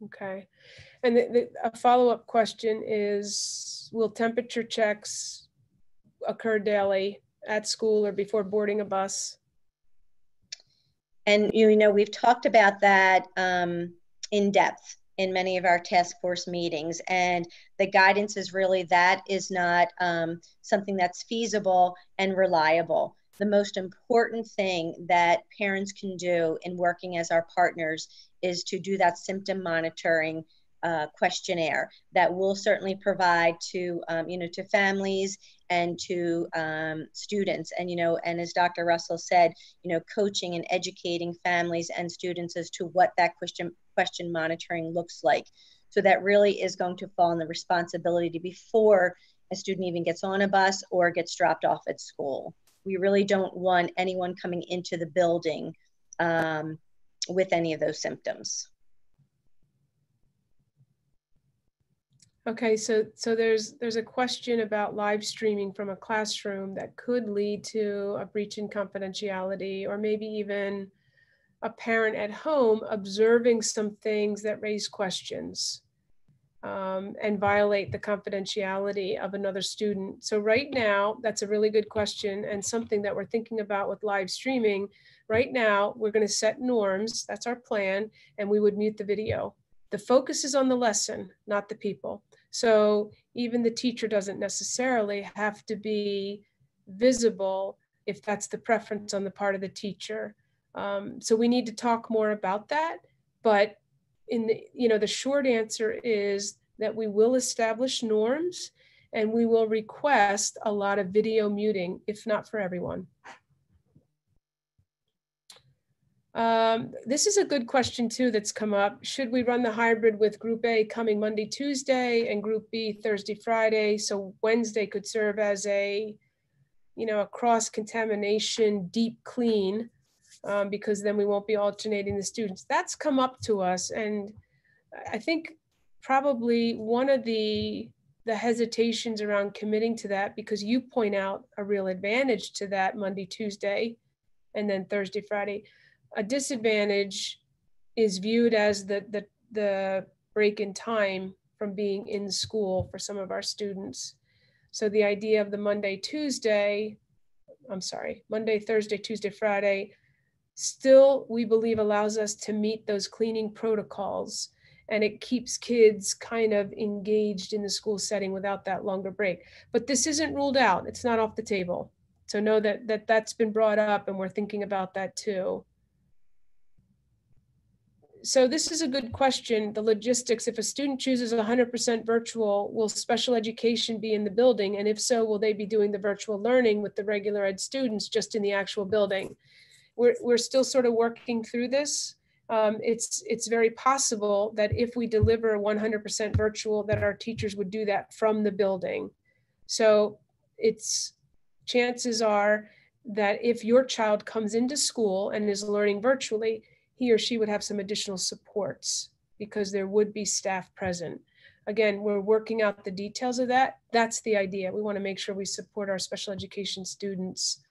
Okay. And a follow-up question is, will temperature checks occur daily at school or before boarding a bus? And, we've talked about that in depth in many of our task force meetings. And the guidance is really that is not something that's feasible and reliable. The most important thing that parents can do in working as our partners is to do that symptom monitoring questionnaire that we'll certainly provide to, to families and to students. And, and as Dr. Russell said, coaching and educating families and students as to what that question monitoring looks like. So that really is going to fall on the responsibility before a student even gets on a bus or gets dropped off at school. We really don't want anyone coming into the building with any of those symptoms. Okay, so there's a question about live streaming from a classroom that could lead to a breach in confidentiality, or maybe even a parent at home observing some things that raise questions and violate the confidentiality of another student. So right now, that's a really good question and something that we're thinking about with live streaming. right now, we're going to set norms. That's our plan. And we would mute the video. The focus is on the lesson, not the people. So even the teacher doesn't necessarily have to be visible if that's the preference on the part of the teacher. So we need to talk more about that. But in the, the short answer is that we will establish norms and we will request a lot of video muting, if not for everyone. This is a good question too that's come up. Should we run the hybrid with Group A coming Monday, Tuesday and Group B Thursday, Friday? So Wednesday could serve as a cross-contamination deep clean, because then we won't be alternating the students. That's come up to us. And I think probably one of the hesitations around committing to that, because you point out a real advantage to that Monday, Tuesday, and then Thursday, Friday. A disadvantage is viewed as the break in time from being in school for some of our students. So the idea of the Monday, Thursday, Tuesday, Friday, still we believe allows us to meet those cleaning protocols, and it keeps kids kind of engaged in the school setting without that longer break. But this isn't ruled out. It's not off the table. So know that that's been brought up and we're thinking about that too. So this is a good question, the logistics. If a student chooses 100% virtual, will special education be in the building? And if so, will they be doing the virtual learning with the regular ed students just in the actual building? We're still sort of working through this. It's very possible that if we deliver 100% virtual, that our teachers would do that from the building. So chances are that if your child comes into school and is learning virtually, he or she would have some additional supports because there would be staff present. Again, we're working out the details of that. That's the idea. We want to make sure we support our special education students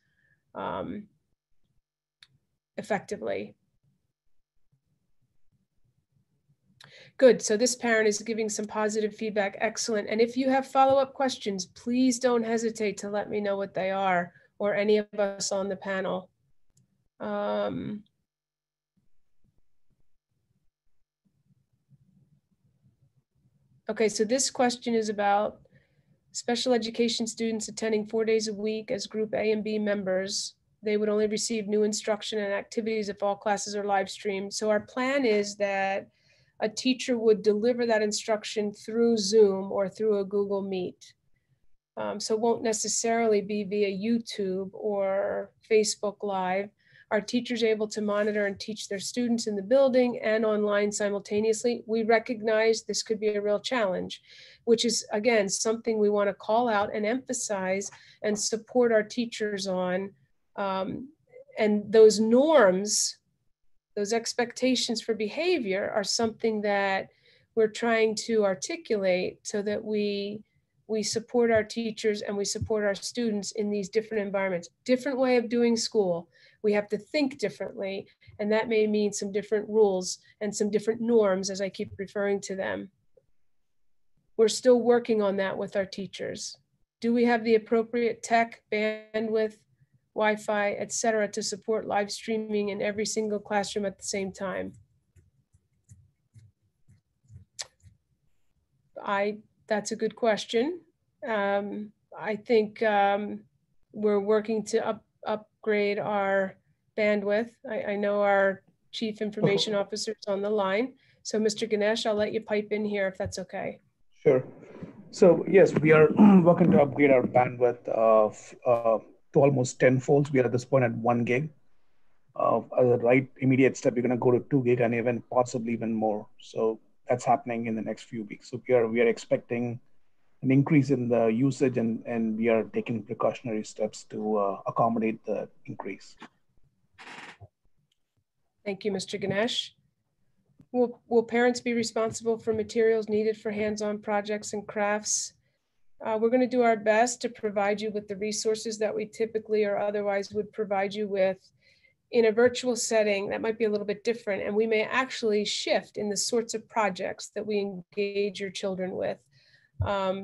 effectively. Good, so this parent is giving some positive feedback, excellent. And if you have follow-up questions, please don't hesitate to let me know what they are, or any of us on the panel. Okay, so this question is about special education students attending 4 days a week as Group A and B members. They would only receive new instruction and activities if all classes are live streamed. So our plan is that a teacher would deliver that instruction through Zoom or through a Google Meet. So it won't necessarily be via YouTube or Facebook Live. Our teachers are able to monitor and teach their students in the building and online simultaneously. We recognize this could be a real challenge, which is, again, something we want to call out and emphasize and support our teachers on. And those norms, those expectations for behavior are something that we're trying to articulate so that we support our teachers and we support our students in these different environments. Different way of doing school. We have to think differently, and that may mean some different rules and some different norms, as I keep referring to them. We're still working on that with our teachers. Do we have the appropriate tech, bandwidth, Wi-Fi, et cetera, to support live streaming in every single classroom at the same time? That's a good question. I think we're working to upgrade our bandwidth. I know our Chief Information Officer is on the line. So Mr. Ganesh, I'll let you pipe in here if that's okay. Sure. So yes, we are working to upgrade our bandwidth to almost 10-fold. We are at this point at 1 gig. As a right immediate step, we're going to go to 2 gig and even possibly even more. So that's happening in the next few weeks. So we are expecting an increase in the usage, and we are taking precautionary steps to accommodate the increase. Thank you, Mr. Ganesh. Will parents be responsible for materials needed for hands-on projects and crafts? We're going to do our best to provide you with the resources that we typically or otherwise would provide you with. In a virtual setting, that might be a little bit different, and we may actually shift in the sorts of projects that we engage your children with.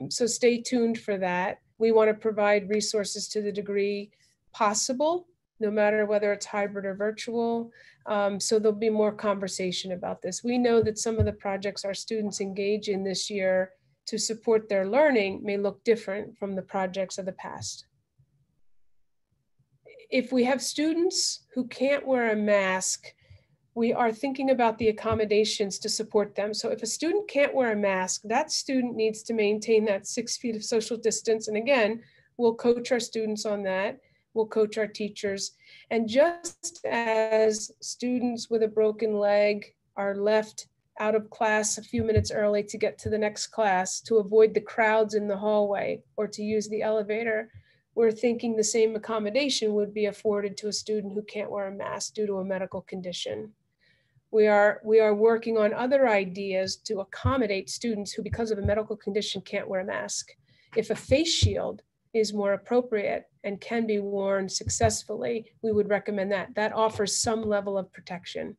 So stay tuned for that. We want to provide resources to the degree possible, no matter whether it's hybrid or virtual. So there'll be more conversation about this. We know that some of the projects our students engage in this year to support their learning may look different from the projects of the past. If we have students who can't wear a mask, we are thinking about the accommodations to support them. So if a student can't wear a mask, that student needs to maintain that 6 feet of social distance. And again, we'll coach our students on that. We'll coach our teachers. And just as students with a broken leg are left out of class a few minutes early to get to the next class to avoid the crowds in the hallway or to use the elevator, we're thinking the same accommodation would be afforded to a student who can't wear a mask due to a medical condition. We are working on other ideas to accommodate students who, because of a medical condition, can't wear a mask. If a face shield is more appropriate and can be worn successfully, we would recommend that. That offers some level of protection,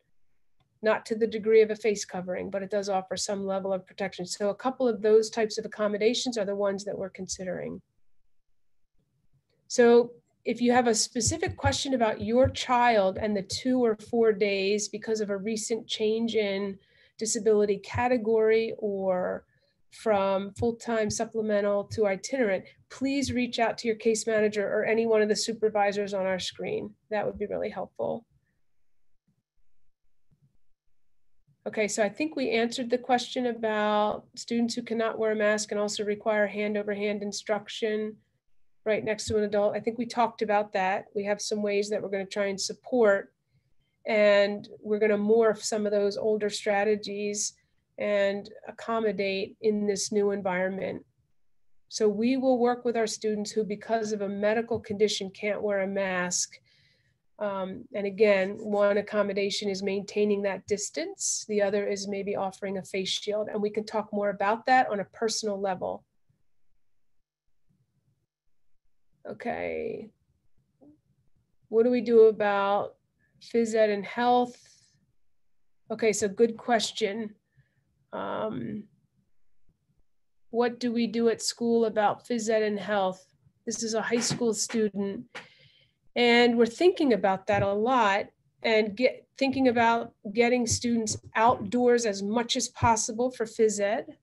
not to the degree of a face covering, but it does offer some level of protection. So a couple of those types of accommodations are the ones that we're considering. So if you have a specific question about your child and the 2 or 4 days because of a recent change in disability category or from full-time supplemental to itinerant, please reach out to your case manager or any one of the supervisors on our screen. That would be really helpful. Okay, so I think we answered the question about students who cannot wear a mask and also require hand-over-hand instruction right next to an adult. I think we talked about that. We have some ways that we're going to try and support, and we're going to morph some of those older strategies and accommodate in this new environment. So we will work with our students who, because of a medical condition, can't wear a mask. And again, one accommodation is maintaining that distance. The other is maybe offering a face shield. And we can talk more about that on a personal level. Okay. What do we do about Phys Ed and Health? Okay, so good question. What do we do at school about Phys Ed and Health? This is a high school student. And we're thinking about that a lot and thinking about getting students outdoors as much as possible for Phys Ed.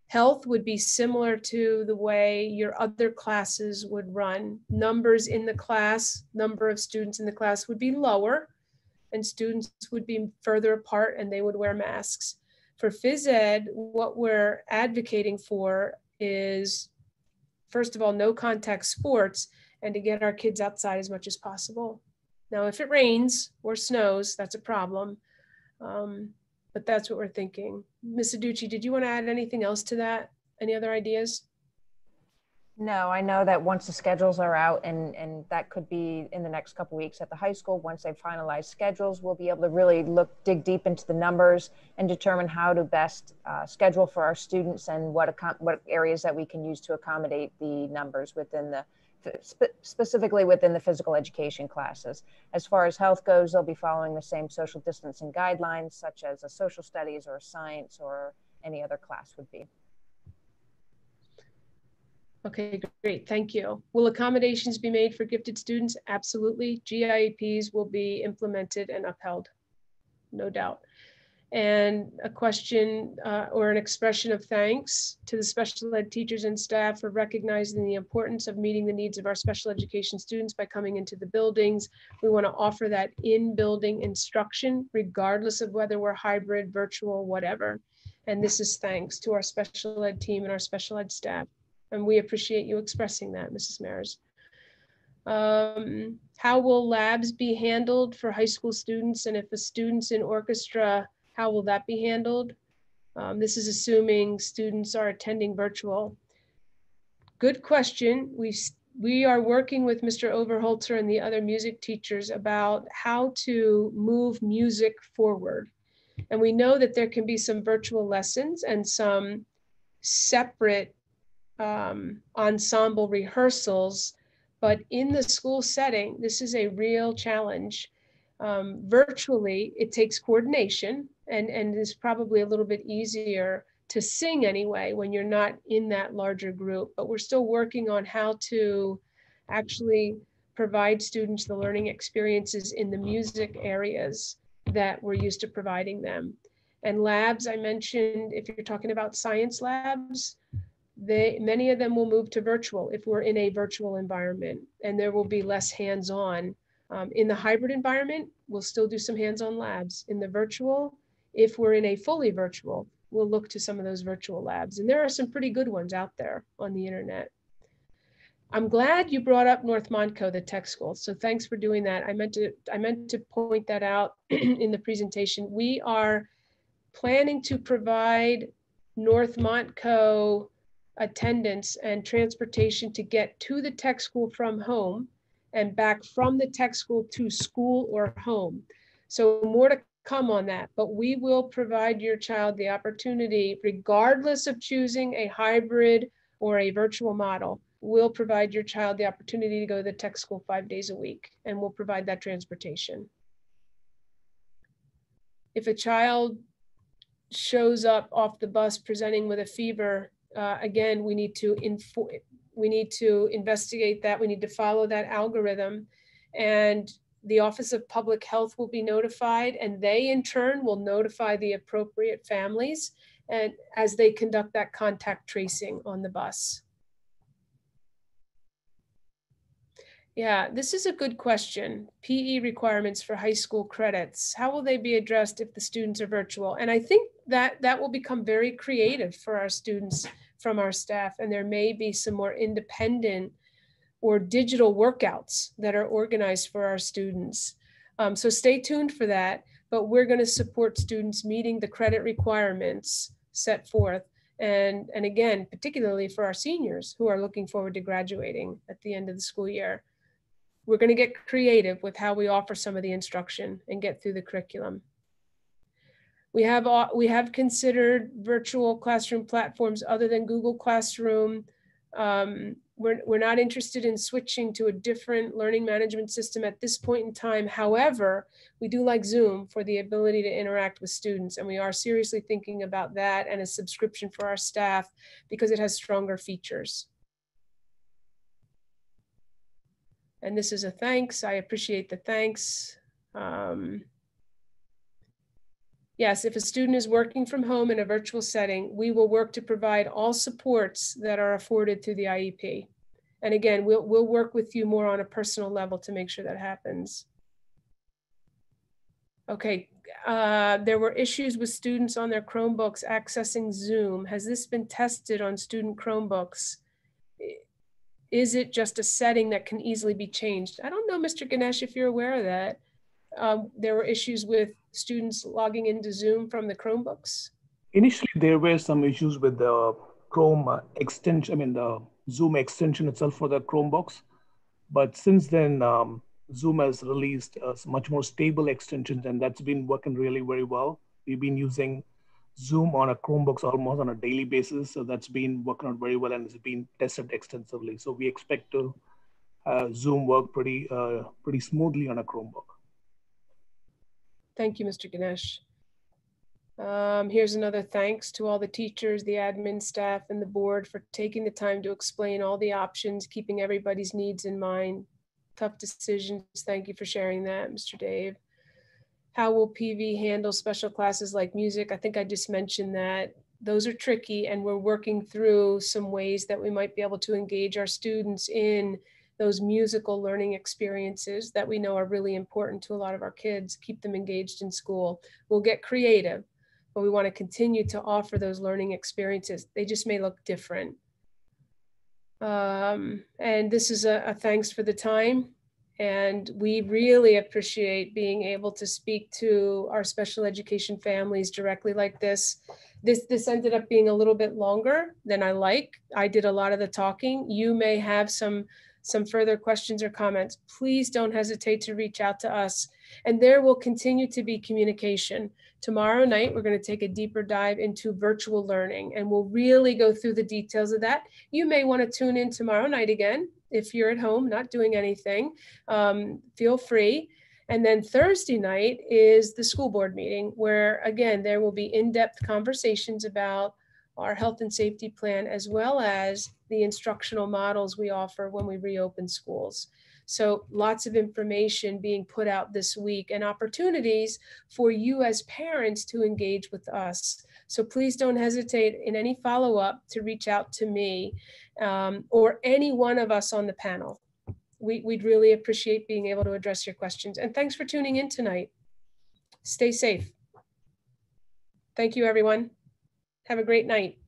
Health would be similar to the way your other classes would run. Numbers in the class, number of students in the class would be lower, and students would be further apart and they would wear masks. For Phys Ed, what we're advocating for is, first of all, no contact sports and to get our kids outside as much as possible. Now, if it rains or snows, that's a problem. But that's what we're thinking. Ms. Aducci, did you want to add anything else to that? Any other ideas? No, I know that once the schedules are out, and that could be in the next couple of weeks at the high school, once they've finalized schedules, we'll be able to really dig deep into the numbers and determine how to best schedule for our students and what areas that we can use to accommodate the numbers within the, specifically within the physical education classes. As far as health goes, they'll be following the same social distancing guidelines, such as a social studies or a science or any other class would be. Okay, great, thank you. Will accommodations be made for gifted students? Absolutely. GIEPs will be implemented and upheld, no doubt. And a question or an expression of thanks to the special ed teachers and staff for recognizing the importance of meeting the needs of our special education students by coming into the buildings. We want to offer that in-building instruction, regardless of whether we're hybrid, virtual, whatever. And this is thanks to our special ed team and our special ed staff. And we appreciate you expressing that, Mrs. Mares. How will labs be handled for high school students? And if a student's in orchestra, how will that be handled? This is assuming students are attending virtual. Good question. We are working with Mr. Overholzer and the other music teachers about how to move music forward. And we know that there can be some virtual lessons and some separate ensemble rehearsals, but in the school setting, this is a real challenge. Virtually, it takes coordination and is probably a little bit easier to sing anyway when you're not in that larger group, but we're still working on how to actually provide students the learning experiences in the music areas that we're used to providing them. And labs, I mentioned, if you're talking about science labs, many of them will move to virtual if we're in a virtual environment, and there will be less hands-on. In the hybrid environment, we'll still do some hands-on labs. In the virtual, if we're in a fully virtual, we'll look to some of those virtual labs. And there are some pretty good ones out there on the internet. I'm glad you brought up North Montco, the tech school. So thanks for doing that. I meant to point that out in the presentation. We are planning to provide North Montco attendance and transportation to get to the tech school from home and back from the tech school to school or home. So more to come on that, but we will provide your child the opportunity, regardless of choosing a hybrid or a virtual model, we'll provide your child the opportunity to go to the tech school 5 days a week, and we'll provide that transportation. If a child shows up off the bus presenting with a fever, again, we need to investigate that. We need to follow that algorithm, and the Office of Public Health will be notified, and they in turn will notify the appropriate families, and as they conduct that contact tracing on the bus. Yeah, this is a good question. PE requirements for high school credits. How will they be addressed if the students are virtual? And I think that will become very creative for our students from our staff. And there may be some more independent or digital workouts that are organized for our students. So stay tuned for that. But we're going to support students meeting the credit requirements set forth. And again, particularly for our seniors who are looking forward to graduating at the end of the school year. We're going to get creative with how we offer some of the instruction and get through the curriculum. We have considered virtual classroom platforms other than Google Classroom. We're not interested in switching to a different learning management system at this point in time. However, we do like Zoom for the ability to interact with students, and we are seriously thinking about that and a subscription for our staff because it has stronger features. And this is a thanks. I appreciate the thanks. Yes, if a student is working from home in a virtual setting, we will work to provide all supports that are afforded through the IEP. And again, we'll work with you more on a personal level to make sure that happens. Okay, there were issues with students on their Chromebooks accessing Zoom. Has this been tested on student Chromebooks? Is it just a setting that can easily be changed? I don't know, Mr. Ganesh, if you're aware of that. There were issues with students logging into Zoom from the Chromebooks. Initially, there were some issues with the Chrome extension, I mean, the Zoom extension itself for the Chromebooks. But since then, Zoom has released much more stable extensions, and that's been working really very well. We've been using Zoom on a Chromebooks almost on a daily basis. So that's been working out very well and it's been tested extensively. So we expect to Zoom work pretty smoothly on a Chromebook. Thank you, Mr. Ganesh. Here's another thanks to all the teachers, the admin staff, and the board for taking the time to explain all the options, keeping everybody's needs in mind. Tough decisions. Thank you for sharing that, Mr. Dave. How will PV handle special classes like music? I think I just mentioned that. Those are tricky, and we're working through some ways that we might be able to engage our students in those musical learning experiences that we know are really important to a lot of our kids, keep them engaged in school. We'll get creative, but we want to continue to offer those learning experiences. They just may look different. And this is a thanks for the time. And we really appreciate being able to speak to our special education families directly like this. This ended up being a little bit longer than I like. I did a lot of the talking. You may have some further questions or comments. Please don't hesitate to reach out to us. And there will continue to be communication. Tomorrow night, we're going to take a deeper dive into virtual learning, and we'll really go through the details of that. You may want to tune in tomorrow night again. If you're at home, not doing anything, feel free. And then Thursday night is the school board meeting where, again, there will be in-depth conversations about our health and safety plan, as well as the instructional models we offer when we reopen schools. So lots of information being put out this week and opportunities for you as parents to engage with us. So please don't hesitate in any follow-up to reach out to me or any one of us on the panel. We'd really appreciate being able to address your questions. And thanks for tuning in tonight. Stay safe. Thank you, everyone. Have a great night.